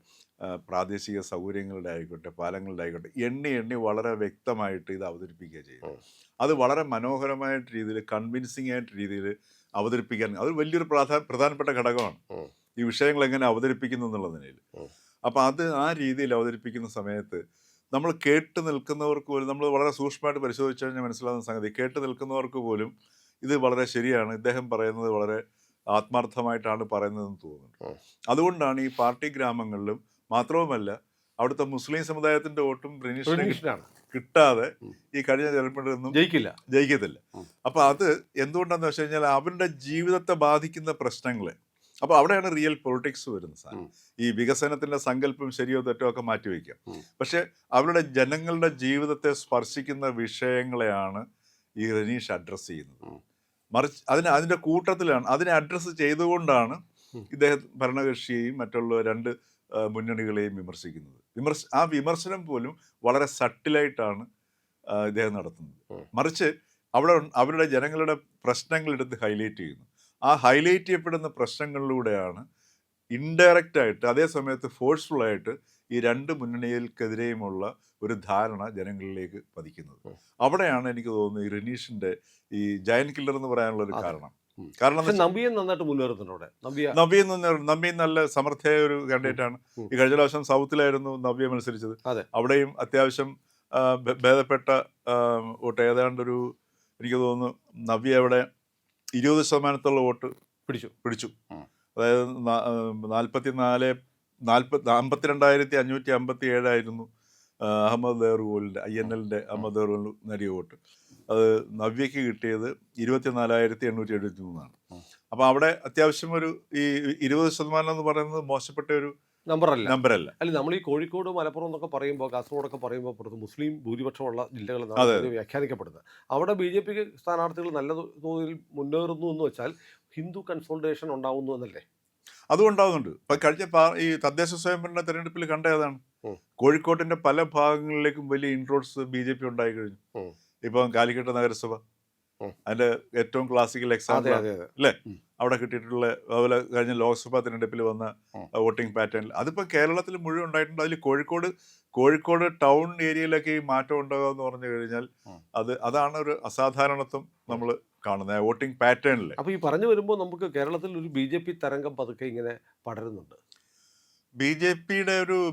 പ്രാദേശിക സൗകര്യങ്ങളുടെ ആയിക്കോട്ടെ, പാലങ്ങളുടെ ആയിക്കോട്ടെ, എണ്ണി വളരെ വ്യക്തമായിട്ട് ഇത് അവതരിപ്പിക്കുക ചെയ്യുന്നത്. അത് വളരെ മനോഹരമായിട്ട് രീതിയിൽ, കൺവിൻസിങ് ആയിട്ട് രീതിയിൽ അവതരിപ്പിക്കാൻ അത് വലിയൊരു പ്രധാനപ്പെട്ട ഘടകമാണ് ഈ വിഷയങ്ങൾ എങ്ങനെ അവതരിപ്പിക്കുന്നു എന്നുള്ളതിൽ. അപ്പം അത് ആ രീതിയിൽ അവതരിപ്പിക്കുന്ന സമയത്ത് നമ്മൾ കേട്ട് നിൽക്കുന്നവർക്ക് പോലും, നമ്മൾ വളരെ സൂക്ഷ്മമായിട്ട് പരിശോധിച്ചു കഴിഞ്ഞാൽ മനസ്സിലാകുന്ന സംഗതി, കേട്ട് നിൽക്കുന്നവർക്ക് പോലും ഇത് വളരെ ശരിയാണ്, ഇദ്ദേഹം പറയുന്നത് വളരെ ആത്മാർത്ഥമായിട്ടാണ് പറയുന്നതെന്ന് തോന്നുന്നുണ്ട്. അതുകൊണ്ടാണ് ഈ പാർട്ടി ഗ്രാമങ്ങളിലും മാത്രവുമല്ല അവിടുത്തെ മുസ്ലിം സമുദായത്തിന്റെ വോട്ടും റനീഷിനാണ് കിട്ടാതെ ഈ കഴിഞ്ഞ തെരഞ്ഞെടുപ്പിലൊന്നും ജയിക്കത്തില്ല. അപ്പൊ അത് എന്തുകൊണ്ടാന്ന് വെച്ച് കഴിഞ്ഞാൽ അവരുടെ ജീവിതത്തെ ബാധിക്കുന്ന പ്രശ്നങ്ങളെ, അപ്പോൾ അവിടെയാണ് റിയൽ പൊളിറ്റിക്സ് വരുന്ന സാധനം. ഈ വികസനത്തിന്റെ സങ്കല്പം ശരിയോ തെറ്റോ ഒക്കെ മാറ്റിവെക്കാം. പക്ഷെ അവരുടെ ജനങ്ങളുടെ ജീവിതത്തെ സ്പർശിക്കുന്ന വിഷയങ്ങളെയാണ് ഈ റനീഷ് അഡ്രസ്സ് ചെയ്യുന്നത്. മറിച്ച് അതിന്റെ കൂട്ടത്തിലാണ്, അതിനെ അഡ്രസ്സ് ചെയ്തുകൊണ്ടാണ് ഇദ്ദേഹം ഭരണകക്ഷിയെയും മറ്റുള്ള 2 മുന്നണികളെയും വിമർശിക്കുന്നത്. ആ വിമർശനം പോലും വളരെ സട്ടിലായിട്ടാണ് ഇദ്ദേഹം നടത്തുന്നത്. മറിച്ച് അവരുടെ ജനങ്ങളുടെ പ്രശ്നങ്ങൾ എടുത്ത് ഹൈലൈറ്റ് ചെയ്യുന്നു. ആ ഹൈലൈറ്റ് ചെയ്യപ്പെടുന്ന പ്രശ്നങ്ങളിലൂടെയാണ് ഇൻഡയറക്റ്റ് ആയിട്ട്, അതേ സമയത്ത് ഫോഴ്സ്ഫുൾ ആയിട്ട് ഈ 2 മുന്നണികൾക്കെതിരെയുമുള്ള ഒരു ധാരണ ജനങ്ങളിലേക്ക് പതിക്കുന്നത്. അവിടെയാണ് എനിക്ക് തോന്നുന്നത് ഈ റനീഷിന്റെ ഈ ജയൻ കില്ലർ എന്ന് പറയാനുള്ള ഒരു കാരണം. കാരണം നബിയെ നന്നായിട്ട് മുന്നേറുന്നുണ്ട്. നബി നല്ല സമർത്ഥയായ ഒരു കാൻഡിഡേറ്റാണ്. ഈ കഴിഞ്ഞ പ്രാവശ്യം സൗത്തിലായിരുന്നു നവ്യ മത്സരിച്ചത്. അവിടെയും അത്യാവശ്യം ഭേദപ്പെട്ട വോട്ട്, ഏതാണ്ട് ഒരു, എനിക്ക് തോന്നുന്നു നവ്യ അവിടെ 20% വോട്ട് പിടിച്ചു. അതായത് 52,557 ആയിരുന്നു അഹമ്മദ് ദേർഗോളിന്റെ, INL-ന്റെ അഹമ്മദ് ദേർഗോൾ നേടിയ വോട്ട്. അത് നവ്യക്ക് കിട്ടിയത് 24,873 ആണ്. അപ്പൊ അവിടെ അത്യാവശ്യം ഒരു ഈ 20% എന്ന് പറയുന്നത് മോശപ്പെട്ട ഒരു നമ്പറല്ല. അല്ല, നമ്മൾ ഈ കോഴിക്കോട്, മലപ്പുറം എന്നൊക്കെ പറയുമ്പോൾ, കാസർഗോഡൊക്കെ പറയുമ്പോൾ പുറത്ത് മുസ്ലിം ഭൂരിപക്ഷമുള്ള ജില്ലകൾ വ്യാഖ്യാനിക്കപ്പെടുന്നത്. അവിടെ BJP സ്ഥാനാർത്ഥികൾ നല്ല തോതിൽ മുന്നേറുന്നു എന്ന് വെച്ചാൽ ഹിന്ദു കൺസോൾട്ടേഷൻ ഉണ്ടാവുന്നു എന്നല്ലേ? അതും ഉണ്ടാകുന്നുണ്ട്. ഇപ്പൊ കഴിഞ്ഞ ഈ തദ്ദേശ സ്വയംഭരണ തെരഞ്ഞെടുപ്പിൽ കണ്ട ഏതാണ്, കോഴിക്കോട്ടിന്റെ പല ഭാഗങ്ങളിലേക്കും വലിയ ഇൻട്രോഡ്സ് BJP ഉണ്ടായി കഴിഞ്ഞു. ഇപ്പം കാലിക്കട്ട് നഗരസഭ അതിന്റെ ഏറ്റവും ക്ലാസിക്കൽ എക്സാമ്പിൾ അല്ലേ അവിടെ കിട്ടിയിട്ടുള്ള. അതുപോലെ കഴിഞ്ഞ ലോക്സഭാ തെരഞ്ഞെടുപ്പിൽ വന്ന വോട്ടിംഗ് പാറ്റേണിൽ അതിപ്പോ കേരളത്തിൽ മുഴുവൻ ഉണ്ടായിട്ടുണ്ട്. അതിൽ കോഴിക്കോട് ടൗൺ ഏരിയയിലൊക്കെ ഈ മാറ്റം ഉണ്ടാകുക എന്ന് പറഞ്ഞു കഴിഞ്ഞാൽ അതാണ് ഒരു അസാധാരണത്വം നമ്മൾ കാണുന്നത് വോട്ടിംഗ് പാറ്റേണിൽ. അപ്പൊ ഈ പറഞ്ഞു വരുമ്പോൾ നമുക്ക് കേരളത്തിൽ ഒരു BJP തരംഗം പതുക്കെ ഇങ്ങനെ പടരുന്നുണ്ട്.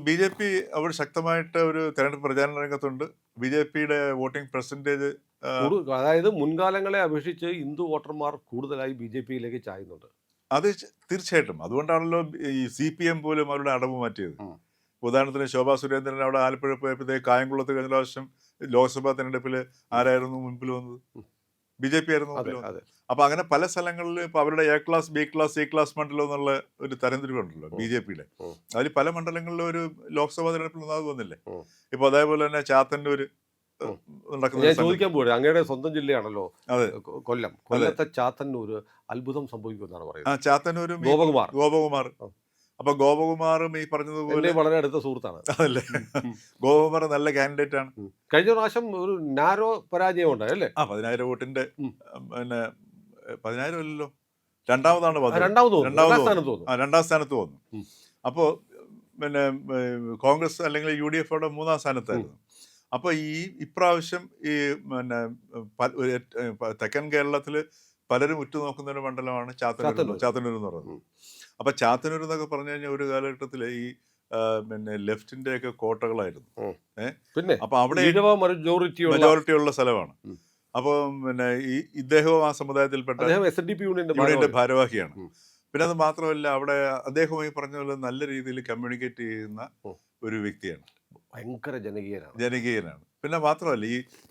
BJP അവർ ശക്തമായിട്ട് ഒരു തെരഞ്ഞെടുപ്പ് പ്രചാരണ രംഗത്തുണ്ട്. BJP-യുടെ വോട്ടിംഗ് പെർസെൻറ്റേജ്, അതായത് മുൻകാലങ്ങളെ അപേക്ഷിച്ച് ഹിന്ദു വോട്ടർമാർ കൂടുതലായി BJP-യിലേക്ക് ചായുന്നുണ്ട്. അത് തീർച്ചയായിട്ടും. അതുകൊണ്ടാണല്ലോ ഈ CPM പോലും അവരുടെ അടവ് മാറ്റിയത്. ഉദാഹരണത്തിന് ശോഭാ സുരേന്ദ്രൻ അവിടെ ആലപ്പുഴ പോയപ്പോഴത്തേക്ക് കായംകുളത്ത് കഴിഞ്ഞ പ്രാവശ്യം ലോക്സഭാ തെരഞ്ഞെടുപ്പിൽ ആരായിരുന്നു മുൻപിൽ വന്നത്? BJP ആയിരുന്നു മുൻപിൽ വന്നത്. അപ്പൊ അങ്ങനെ പല സ്ഥലങ്ങളിൽ ഇപ്പൊ അവരുടെ A class, B class, C class മണ്ഡലം എന്നുള്ള ഒരു തരംതിരിവുണ്ടല്ലോ BJP-യുടെ. അതിൽ പല മണ്ഡലങ്ങളിലും ഒരു ലോക്സഭാ തെരഞ്ഞെടുപ്പിൽ ഒന്നും അത് വന്നില്ലേ. ഇപ്പൊ അതേപോലെ തന്നെ ചാത്തന്നൂര് നടക്കുന്ന ഞാൻ ഒരു സംഗതി. ചോദിക്കാൻ പോവുകയാണ്, അങ്ങയുടെ സ്വന്തം ജില്ലയാണല്ലോ അതെ. കൊല്ലം. കൊല്ലത്തെ ചാത്തന്നൂര് അത്ഭുതം സംഭവിക്കുമെന്നാണ് ആ പറയുന്നത്. ചാത്തന്നൂരും ഈ ഗോപകുമാർ ഗോപകുമാർ. ആ. അപ്പൊ ഗോപകുമാറും ഈ എൻ്റെ പറഞ്ഞതുപോലെ വളരെ അടുത്ത സുഹൃത്താണ്. അതല്ലേ, ഉം. ഗോപകുമാർ നല്ല കാൻഡിഡേറ്റ് ആണ്. കഴിഞ്ഞ പ്രാവശ്യം ഒരു നാരോ പരാജയം ഉണ്ടായി അല്ലേ? 10,000 വോട്ടിന്റെ ഉം. പിന്നെ 10,000 അല്ലല്ലോ, രണ്ടാമതാണ് വന്നത്. രണ്ടാമത് തോന്നുന്നു, രണ്ടാമത് രണ്ടാം വന്നു. സ്ഥാനത്ത് തോന്നുന്നു. രണ്ടാം സ്ഥാനത്ത് വന്നു. ഉം. അപ്പോൾ പിന്നെ കോൺഗ്രസ് അല്ലെങ്കിൽ UDF അവിടെ 3-ാം സ്ഥാനത്തായിരുന്നു. അപ്പോൾ ഇപ്രാവശ്യം ഈ പിന്നെ തെക്കൻ കേരളത്തിൽ പലരും ഉറ്റുനോക്കുന്ന ഒരു മണ്ഡലമാണ് ചാത്തന്നൂർ എന്ന് പറയുന്നത്. അപ്പോൾ ചാത്തന്നൂർ എന്നൊക്കെ പറഞ്ഞു കഴിഞ്ഞാൽ ഒരു കാലഘട്ടത്തിൽ ഈ പിന്നെ ലെഫ്റ്റിന്റെ ഒക്കെ കോട്ടകളായിരുന്നു. പിന്നെ അപ്പോൾ അവിടെ മെജോറിറ്റി മെജോറിറ്റി ഉള്ള സ്ഥലമാണ്. അപ്പോൾ പിന്നെ ഇദ്ദേഹവും ആ സമുദായത്തിൽപ്പെട്ട യൂണിയന്റെ ഭാരവാഹിയാണ്. പിന്നെ അത് മാത്രമല്ല, അവിടെ അദ്ദേഹം ഈ പറഞ്ഞ പോലെ നല്ല രീതിയിൽ കമ്മ്യൂണിക്കേറ്റ് ചെയ്യുന്ന ഒരു വ്യക്തിയാണ്. ഭയങ്കര ജനകീയനാണ്. പിന്നെ മാത്രമല്ല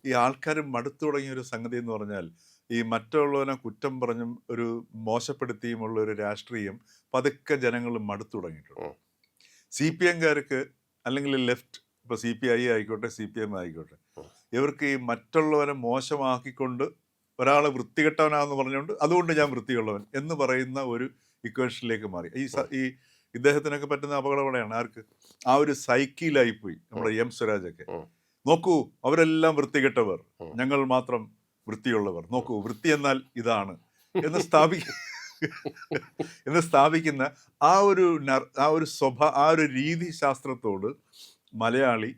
ഈ ആൾക്കാർ മടുത്തു തുടങ്ങിയ ഒരു സംഗതി എന്ന് പറഞ്ഞാൽ, ഈ മറ്റുള്ളവനെ കുറ്റം പറഞ്ഞും ഒരു മോശപ്പെടുത്തിയുമുള്ള ഒരു രാഷ്ട്രീയം പതുക്കെ ജനങ്ങൾ മടുത്തു തുടങ്ങിയിട്ടുണ്ട്. CPM-കാർക്ക് അല്ലെങ്കിൽ ലെഫ്റ്റ്, ഇപ്പോൾ CPI ആയിക്കോട്ടെ CPM ആയിക്കോട്ടെ, ഇവർക്ക് ഈ മറ്റുള്ളവനെ മോശമാക്കിക്കൊണ്ട് ഒരാൾ വൃത്തികെട്ടവനാണെന്ന് പറഞ്ഞുകൊണ്ട് അതുകൊണ്ട് ഞാൻ വൃത്തിയുള്ളവൻ എന്ന് പറയുന്ന ഒരു ഇക്വേഷനിലേക്ക് മാറി. ഈ ഇദ്ദേഹത്തിനൊക്കെ പറ്റുന്ന അപകടം അവിടെയാണ്. ആർക്ക്? ആ ഒരു സൈക്കിളായിപ്പോയി നമ്മുടെ M. സ്വരാജൊക്കെ. നോക്കൂ, അവരെല്ലാം വൃത്തികെട്ടവർ, ഞങ്ങൾ മാത്രം വൃത്തിയുള്ളവർ, നോക്കൂ വൃത്തി എന്നാൽ ഇതാണ് എന്ന് സ്ഥാപിക്കുന്ന ആ ഒരു രീതി ശാസ്ത്രത്തോട് മലയാളി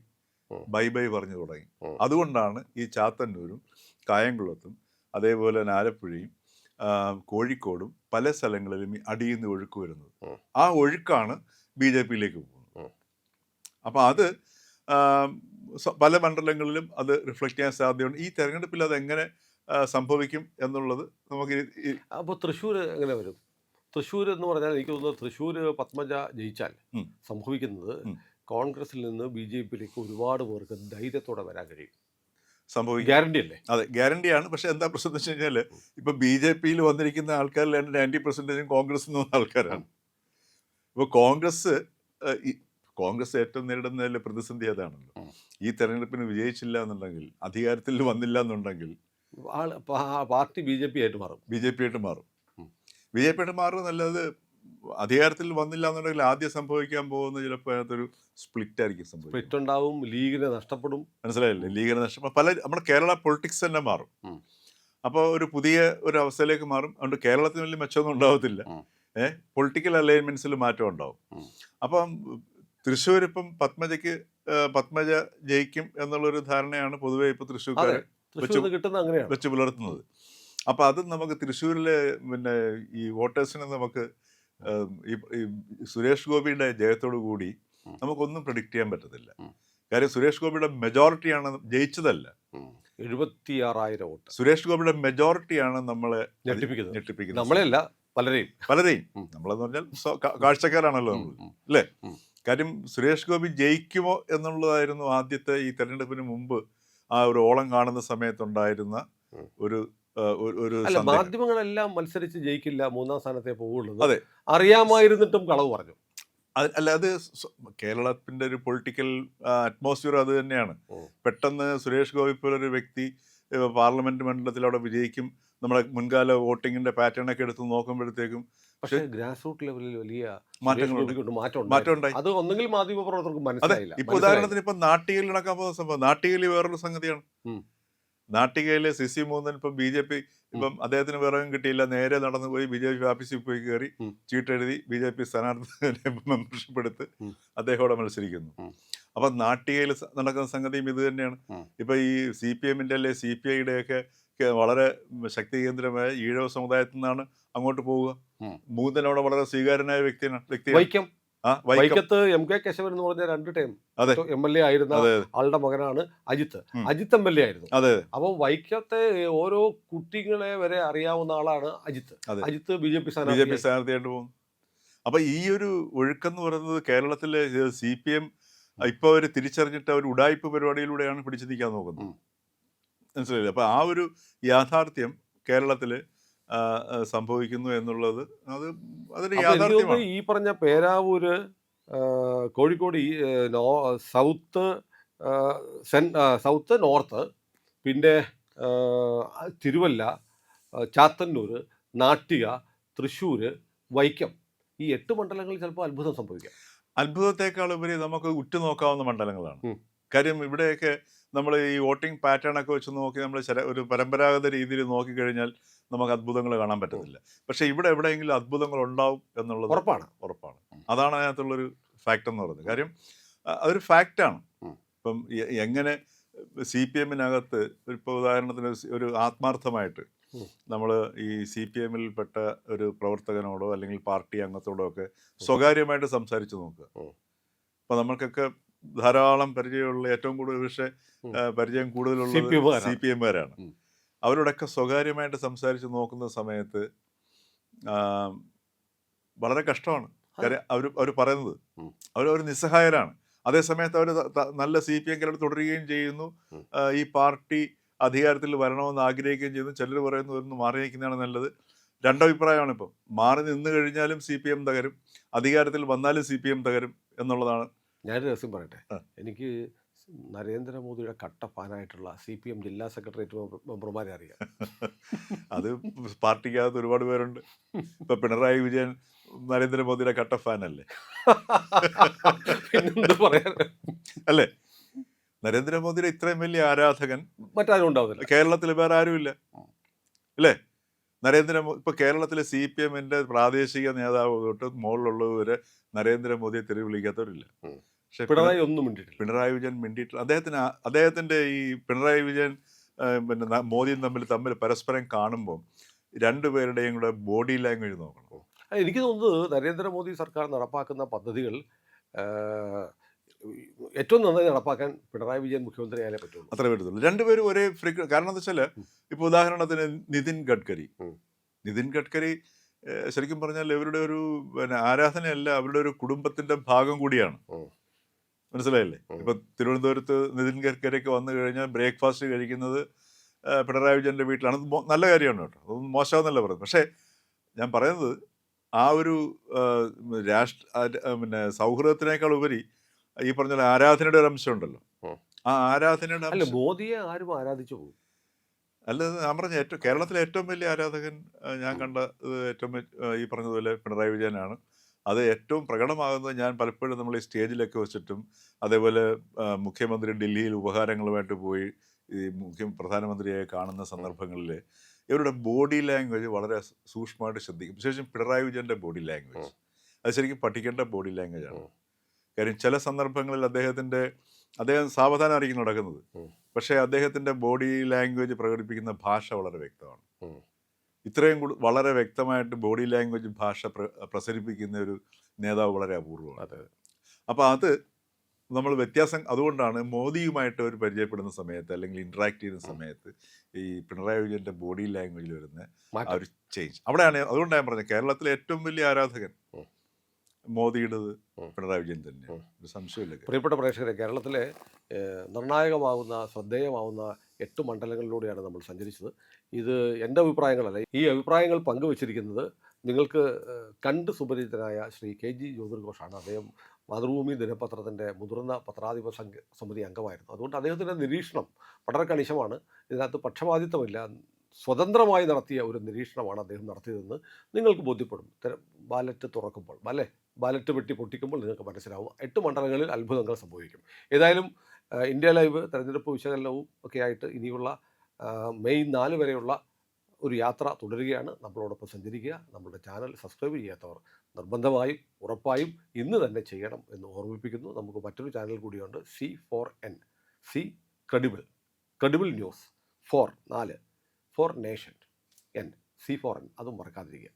ബൈ പറഞ്ഞു തുടങ്ങി. അതുകൊണ്ടാണ് ഈ ചാത്തന്നൂരും കായംകുളത്തും അതേപോലെ ആലപ്പുഴയും കോഴിക്കോടും പല സ്ഥലങ്ങളിലും ഈ അടിയിൽ നിന്ന് ഒഴുക്ക് വരുന്നത്. ആ ഒഴുക്കാണ് BJP-യിലേക്ക് പോകുന്നത്. അപ്പോൾ അത് പല മണ്ഡലങ്ങളിലും അത് റിഫ്ലക്റ്റ് ചെയ്യാൻ സാധ്യതയുണ്ട്. ഈ തെരഞ്ഞെടുപ്പിൽ അത് എങ്ങനെ സംഭവിക്കും എന്നുള്ളത് നമുക്ക്. അപ്പോൾ തൃശ്ശൂർ എങ്ങനെ വരും? തൃശ്ശൂർ എന്ന് പറഞ്ഞാൽ എനിക്ക് തോന്നുന്നത് തൃശ്ശൂർ പത്മജ ജയിച്ചാൽ സംഭവിക്കുന്നത് കോൺഗ്രസിൽ നിന്ന് BJP-യിലേക്ക് ഒരുപാട് പേർക്ക് ധൈര്യത്തോടെ വരാൻ കഴിയും. ഗ്യാരണ്ടി അല്ലേ? അതെ, ഗ്യാരണ്ടിയാണ്. പക്ഷെ എന്താ പ്രശ്നം എന്ന് വെച്ച് കഴിഞ്ഞാൽ, ഇപ്പൊ BJP-യിൽ വന്നിരിക്കുന്ന ആൾക്കാരിൽ 90% കോൺഗ്രസ് നിന്ന് വന്ന ആൾക്കാരാണ്. ഇപ്പോൾ കോൺഗ്രസ് ഏറ്റവും നേരിടുന്ന പ്രതിസന്ധി അതാണല്ലോ. ഈ തെരഞ്ഞെടുപ്പിന് വിജയിച്ചില്ല എന്നുണ്ടെങ്കിൽ, അധികാരത്തിൽ വന്നില്ല എന്നുണ്ടെങ്കിൽ പാർട്ടി BJP ആയിട്ട് മാറും. BJP ആയിട്ട് മാറും. നല്ലത് അധികാരത്തിൽ വന്നില്ല എന്നുണ്ടെങ്കിൽ ആദ്യം സംഭവിക്കാൻ പോകുന്ന ചിലപ്പോൾ അതിനകത്തൊരു സ്പ്ലിറ്റ് ആയിരിക്കും സംഭവിക്കും. സ്പ്ലിറ്റ് ഉണ്ടാവും, ലീഗിനെ നഷ്ടപ്പെടും. മനസ്സിലായില്ലേ? ലീഗിനെ നഷ്ടപ്പെടും. നമ്മുടെ കേരള പൊളിറ്റിക്സ് തന്നെ മാറും. അപ്പോൾ ഒരു പുതിയ ഒരു അവസ്ഥയിലേക്ക് മാറും. അതുകൊണ്ട് കേരളത്തിന് വലിയ മെച്ചമൊന്നും ഉണ്ടാവത്തില്ല. പൊളിറ്റിക്കൽ അലൈൻമെന്റ്സിൽ മാറ്റം ഉണ്ടാവും. അപ്പം തൃശ്ശൂർ ഇപ്പം പത്മജ ജയിക്കും എന്നുള്ളൊരു ധാരണയാണ് പൊതുവെ ഇപ്പൊ തൃശ്ശൂർക്കാർ വെച്ച് പുലർത്തുന്നത്. അപ്പൊ അത് നമുക്ക് തൃശ്ശൂരിലെ പിന്നെ ഈ വോട്ടേഴ്സിനെ നമുക്ക് ഈ സുരേഷ് ഗോപിയുടെ ജയത്തോടു കൂടി നമുക്കൊന്നും പ്രെഡിക്റ്റ് ചെയ്യാൻ പറ്റത്തില്ല. കാര്യം സുരേഷ് ഗോപിയുടെ മെജോറിറ്റിയാണ് ജയിച്ചതല്ല, 76,000 വോട്ട്. സുരേഷ് ഗോപിയുടെ മെജോറിറ്റിയാണ് നമ്മളെ ഞെട്ടിപ്പിക്കുന്നത്. നമ്മളെയല്ല, പലരെയും. നമ്മളെന്ന് പറഞ്ഞാൽ കാഴ്ചക്കാരാണല്ലോ നമ്മൾ, അല്ലേ? കാര്യം സുരേഷ് ഗോപി ജയിക്കുമോ എന്നുള്ളതായിരുന്നു ആദ്യത്തെ ഈ തെരഞ്ഞെടുപ്പിന് മുമ്പ് ആ ഒരു ഓളം കാണുന്ന സമയത്തുണ്ടായിരുന്ന ഒരു മാധ്യമങ്ങളെല്ലാം മത്സരിച്ച് ജയിക്കില്ല, 3-ാം സ്ഥാനത്തെ പോകുള്ളൂ. അതെ, അറിയാമായിരുന്നിട്ടും കളവ് പറഞ്ഞു. അല്ല, അത് കേരളത്തിന്റെ ഒരു പൊളിറ്റിക്കൽ അറ്റ്മോസ്ഫിയർ അത് തന്നെയാണ്. പെട്ടെന്ന് സുരേഷ് ഗോപി പോലൊരു വ്യക്തി പാർലമെന്റ് മണ്ഡലത്തിൽ അവിടെ വിജയിക്കും. നമ്മുടെ മുൻകാല വോട്ടിങ്ങിന്റെ പാറ്റേൺ ഒക്കെ എടുത്ത് നോക്കുമ്പോഴത്തേക്കും പക്ഷേ ഗ്രാസ് റൂട്ട് ലെവലിൽ വലിയ മാറ്റമുണ്ടായി. അത് ഒന്നെങ്കിൽ മാധ്യമപ്രവർത്തകർക്ക് മനസ്സിലായില്ല. ഇപ്പൊ ഉദാഹരണത്തിന് ഇപ്പൊ നാട്ടികയിൽ നടക്കാൻ പോകുന്ന സംഭവം, നാട്ടികയിൽ വേറൊരു സംഗതിയാണ്. നാട്ടികയിലെ CC മൂന്നൻ ഇപ്പം BJP ഇപ്പം അദ്ദേഹത്തിന് വിറകം കിട്ടിയില്ല, നേരെ നടന്നു പോയി BJP ഓഫീസിൽ പോയി കയറി ചീട്ടെഴുതി BJP സ്ഥാനാർത്ഥി മെമ്പർഷിപ്പ് എടുത്ത് അദ്ദേഹം അവിടെ മത്സരിക്കുന്നു. അപ്പൊ നാട്ടികയിൽ നടക്കുന്ന സംഗതിയും ഇത് തന്നെയാണ്. ഇപ്പൊ ഈ CPM-ന്റെ അല്ലെ CPI-യുടെ ഒക്കെ വളരെ ശക്തി കേന്ദ്രമായ ഈഴവ സമുദായത്തിൽ നിന്നാണ് അങ്ങോട്ട് പോവുക. മൂന്നൻ അവിടെ വളരെ സ്വീകാര്യനായ വ്യക്തിയാണ്. വൈക്കത്ത് MK കേശവൻ എന്ന് പറഞ്ഞ 2 ടൈം MLA ആയിരുന്ന ആളുടെ മകനാണ് അജിത്ത് MLA ആയിരുന്നു. അപ്പം വൈക്കത്തെ ഓരോ കുട്ടികളെ വരെ അറിയാവുന്ന ആളാണ് അജിത്ത് BJP സ്ഥാനാർത്ഥിയായിട്ട് പോകും. അപ്പൊ ഈ ഒരു ഒഴുക്കെന്ന് പറയുന്നത് കേരളത്തിലെ CPM ഇപ്പൊ അവര് തിരിച്ചറിഞ്ഞിട്ട് അവർ ഉഡായിപ്പ് പരിപാടിയിലൂടെയാണ് പിടിച്ചു നിൽക്കാൻ നോക്കുന്നത്. മനസ്സിലായില്ലേ? അപ്പൊ ആ ഒരു യാഥാർത്ഥ്യം കേരളത്തില് സംഭവിക്കുന്നു എന്നുള്ളത് അതൊരു യാഥാർത്ഥ്യമാണ്. ഈ പറഞ്ഞ Peravoor, Kozhikode south south, north, പിന്നെ തിരുവല്ല, ചാത്തന്നൂർ, നാട്ടിക, തൃശ്ശൂർ, വൈക്കം, ഈ 8 മണ്ഡലങ്ങളിൽ ചിലപ്പോൾ അത്ഭുതം സംഭവിക്കാം. അത്ഭുതത്തെക്കാൾ ഉപരി നമുക്ക് ഉറ്റുനോക്കാവുന്ന മണ്ഡലങ്ങളാണ്. ഉം. കാര്യം ഇവിടെയൊക്കെ നമ്മൾ ഈ വോട്ടിംഗ് പാറ്റേൺ ഒക്കെ വെച്ച് നോക്കി നമ്മൾ ഒരു പരമ്പരാഗത രീതിയിൽ നോക്കിക്കഴിഞ്ഞാൽ നമുക്ക് അത്ഭുതങ്ങൾ കാണാൻ പറ്റത്തില്ല. പക്ഷേ ഇവിടെ എവിടെയെങ്കിലും അത്ഭുതങ്ങൾ ഉണ്ടാവും എന്നുള്ളത് ഉറപ്പാണ്. അതാണ് അതിനകത്തുള്ളൊരു ഫാക്റ്റ് എന്ന് പറയുന്നത്. കാര്യം അതൊരു ഫാക്റ്റാണ്. ഇപ്പം എങ്ങനെ CPM-നകത്ത് ഇപ്പോൾ ഉദാഹരണത്തിന് ഒരു ആത്മാർത്ഥമായിട്ട് നമ്മൾ ഈ CPM-ൽപ്പെട്ട ഒരു പ്രവർത്തകനോടോ അല്ലെങ്കിൽ പാർട്ടി അംഗത്തോടോ ഒക്കെ സ്വകാര്യമായിട്ട് സംസാരിച്ച് നോക്കുക. അപ്പോൾ നമ്മൾക്കൊക്കെ ധാരാളം പരിചയമുള്ള, ഏറ്റവും കൂടുതൽ പക്ഷേ പരിചയം കൂടുതലുള്ളത് CPM-കാരാണ്. അവരോടൊക്കെ സ്വകാര്യമായിട്ട് സംസാരിച്ച് നോക്കുന്ന സമയത്ത് വളരെ കഷ്ടമാണ്. കാര്യം അവർ പറയുന്നത് അവർ നിസ്സഹായരാണ്. അതേസമയത്ത് അവർ നല്ല CPM-കാരോട് തുടരുകയും ചെയ്യുന്നു. ഈ പാർട്ടി അധികാരത്തിൽ വരണമെന്ന് ആഗ്രഹിക്കുകയും ചെയ്യുന്നു. ചിലർ പറയുന്നു ഒന്ന് മാറി നിൽക്കുന്നതാണ് നല്ലത്. രണ്ടഭിപ്രായമാണ്. ഇപ്പം മാറി നിന്ന് കഴിഞ്ഞാലും CPM തകരും, അധികാരത്തിൽ വന്നാലും CPM തകരും എന്നുള്ളതാണ്. ഞാനൊരു രഹസ്യം പറയട്ടെ. എനിക്ക് നരേന്ദ്രമോദിയുടെ കട്ട ഫാനായിട്ടുള്ള CPM ജില്ലാ സെക്രട്ടേറിയറ്റ് മെമ്പർമാരെ അറിയാം. അത് പാർട്ടിക്കകത്ത് ഒരുപാട് പേരുണ്ട്. ഇപ്പൊ പിണറായി വിജയൻ നരേന്ദ്രമോദിയുടെ കട്ട ഫാനല്ലേ? പിന്നെന്ത് പറയാൻ അല്ലേ? നരേന്ദ്രമോദിയുടെ ഇത്രയും വലിയ ആരാധകൻ മറ്റാരും ഉണ്ടാവില്ല കേരളത്തിൽ, വേറെ ആരുമില്ല അല്ലേ? ഇപ്പൊ കേരളത്തിലെ CPM-ന്റെ പ്രാദേശിക നേതാവ് തൊട്ട് മുകളിലുള്ളവരെ നരേന്ദ്രമോദിയെ തെറി വിളിക്കാത്തവരില്ല. പക്ഷെ പിണറായി ഒന്നും മിണ്ടിയിട്ടില്ല. പിണറായി വിജയൻ മിണ്ടിയിട്ടില്ല. അദ്ദേഹത്തിന്റെ ഈ പിണറായി വിജയൻ പിന്നെ മോദിയും തമ്മിൽ പരസ്പരം കാണുമ്പോൾ രണ്ടുപേരുടെയും കൂടെ ബോഡി ലാംഗ്വേജ് നോക്കണം. എനിക്ക് തോന്നുന്നത് നരേന്ദ്രമോദി സർക്കാർ നടപ്പാക്കുന്ന പദ്ധതികൾ ഏറ്റവും നന്നായി നടപ്പാക്കാൻ പിണറായി വിജയൻ മുഖ്യമന്ത്രി ആയാലേ പറ്റുള്ളൂ. അത്രേ പറ്റത്തുള്ളൂ. രണ്ടുപേരും ഒരേ കാരണം എന്താ വെച്ചാൽ ഇപ്പോൾ ഉദാഹരണത്തിന് നിതിൻ ഗഡ്കരി ശരിക്കും പറഞ്ഞാൽ ഇവരുടെ ഒരു ആരാധനയല്ല, അവരുടെ ഒരു കുടുംബത്തിന്റെ ഭാഗം കൂടിയാണ്. മനസ്സിലായില്ലേ? ഇപ്പൊ തിരുവനന്തപുരത്ത് നിതിൻ ഗഡ്കരിയൊക്കെ വന്നു കഴിഞ്ഞാൽ ബ്രേക്ക്ഫാസ്റ്റ് കഴിക്കുന്നത് പിണറായി വിജയന്റെ വീട്ടിലാണ്. നല്ല കാര്യമാണ് കേട്ടോ, അതൊന്നും മോശമെന്നല്ല പറയുന്നത്. പക്ഷേ ഞാൻ പറയുന്നത് ആ ഒരു പിന്നെ സൗഹൃദത്തിനേക്കാൾ ഉപരി ഈ പറഞ്ഞ ആരാധനയുടെ ഒരു അംശം ഉണ്ടല്ലോ. ആ ആരാധനയുടെ മോദിയെ ആരും ആരാധിച്ചു പോകും. അല്ല, ഞാൻ പറഞ്ഞ കേരളത്തിലെ ഏറ്റവും വലിയ ആരാധകൻ ഞാൻ കണ്ട ഏറ്റവും ഈ പറഞ്ഞതുപോലെ പിണറായി വിജയനാണ്. അത് ഏറ്റവും പ്രകടമാകുന്നത് ഞാൻ പലപ്പോഴും നമ്മൾ ഈ സ്റ്റേജിലൊക്കെ വെച്ചിട്ടും അതേപോലെ മുഖ്യമന്ത്രി ഡൽഹിയിൽ ഉപഹാരങ്ങളുമായിട്ട് പോയി ഈ പ്രധാനമന്ത്രിയെ കാണുന്ന സന്ദർഭങ്ങളിൽ ഇവരുടെ ബോഡി ലാംഗ്വേജ് വളരെ സൂക്ഷ്മമായിട്ട് ശ്രദ്ധിക്കും. വിശേഷം പിണറായി വിജയൻ്റെ ബോഡി ലാംഗ്വേജ് അത് ശരിക്കും പഠിക്കേണ്ട ബോഡി ലാംഗ്വേജാണ്. കാര്യം ചില സന്ദർഭങ്ങളിൽ അദ്ദേഹം സാവധാനം ആയിരിക്കും നടക്കുന്നത്, പക്ഷേ അദ്ദേഹത്തിൻ്റെ ബോഡി ലാംഗ്വേജ് പ്രകടിപ്പിക്കുന്ന ഭാഷ വളരെ വ്യക്തമാണ്. ഇത്രയും വളരെ വ്യക്തമായിട്ട് ബോഡി ലാംഗ്വേജ് ഭാഷ പ്രസരിപ്പിക്കുന്ന ഒരു നേതാവ് വളരെ അപൂർവമാണ്. അപ്പോൾ അത് നമ്മൾ വ്യത്യാസം, അതുകൊണ്ടാണ് മോദിയുമായിട്ട് ഒരു പരിചയപ്പെടുന്ന സമയത്ത് അല്ലെങ്കിൽ ഇൻട്രാക്ട് ചെയ്യുന്ന സമയത്ത് ഈ പിണറായി വിജയൻ്റെ ബോഡി ലാംഗ്വേജിൽ വരുന്ന ആ ഒരു ചേഞ്ച് അവിടെയാണ്. അതുകൊണ്ടാണ് ഞാൻ പറഞ്ഞത് കേരളത്തിലെ ഏറ്റവും വലിയ ആരാധകൻ മോദിയുടേത് പിണറായി വിജയൻ തന്നെയാണ്, ഒരു സംശയമില്ല. പ്രിയപ്പെട്ട പ്രേക്ഷകരെ, കേരളത്തിലെ നിർണായകമാകുന്ന ശ്രദ്ധേയമാവുന്ന 8 മണ്ഡലങ്ങളിലൂടെയാണ് നമ്മൾ സഞ്ചരിച്ചത്. ഇത് എൻ്റെ അഭിപ്രായങ്ങളല്ല. ഈ അഭിപ്രായങ്ങൾ പങ്കുവച്ചിരിക്കുന്നത് നിങ്ങൾക്ക് കണ്ട് സുപരിചിതനായ ശ്രീ KG ജ്യോതിർഘോഷാണ്. അദ്ദേഹം മാതൃഭൂമി ദിനപത്രത്തിൻ്റെ മുതിർന്ന പത്രാധിപ സമിതി അംഗമായിരുന്നു. അതുകൊണ്ട് അദ്ദേഹത്തിൻ്റെ നിരീക്ഷണം വളരെ കണിശമാണ്. ഇതിനകത്ത് പക്ഷപാതിത്വമില്ല. സ്വതന്ത്രമായി നടത്തിയ ഒരു നിരീക്ഷണമാണ് അദ്ദേഹം നടത്തിയതെന്ന് നിങ്ങൾക്ക് ബോധ്യപ്പെടും. ബാലറ്റ് തുറക്കുമ്പോൾ, ബാലറ്റ് പെട്ടി പൊട്ടിക്കുമ്പോൾ നിങ്ങൾക്ക് മനസ്സിലാവും 8 മണ്ഡലങ്ങളിൽ അത്ഭുതങ്ങൾ സംഭവിക്കും. ഏതായാലും ഇന്ത്യ ലൈവ് തെരഞ്ഞെടുപ്പ് വിശകലനവും ഒക്കെ ആയിട്ട് ഇനിയുള്ള മെയ് 4 വരെയുള്ള ഒരു യാത്ര തുടരുകയാണ്. നമ്മളോടൊപ്പം സഞ്ചരിക്കുക. നമ്മുടെ ചാനൽ സബ്സ്ക്രൈബ് ചെയ്യാത്തവർ നിർബന്ധമായും ഉറപ്പായും ഇന്ന് തന്നെ ചെയ്യണം എന്ന് ഓർമ്മിപ്പിക്കുന്നു. നമുക്ക് മറ്റൊരു ചാനൽ കൂടിയുണ്ട്, C4N, credible news, 4 nation, N, C4N, അതും മറക്കാതിരിക്കുക.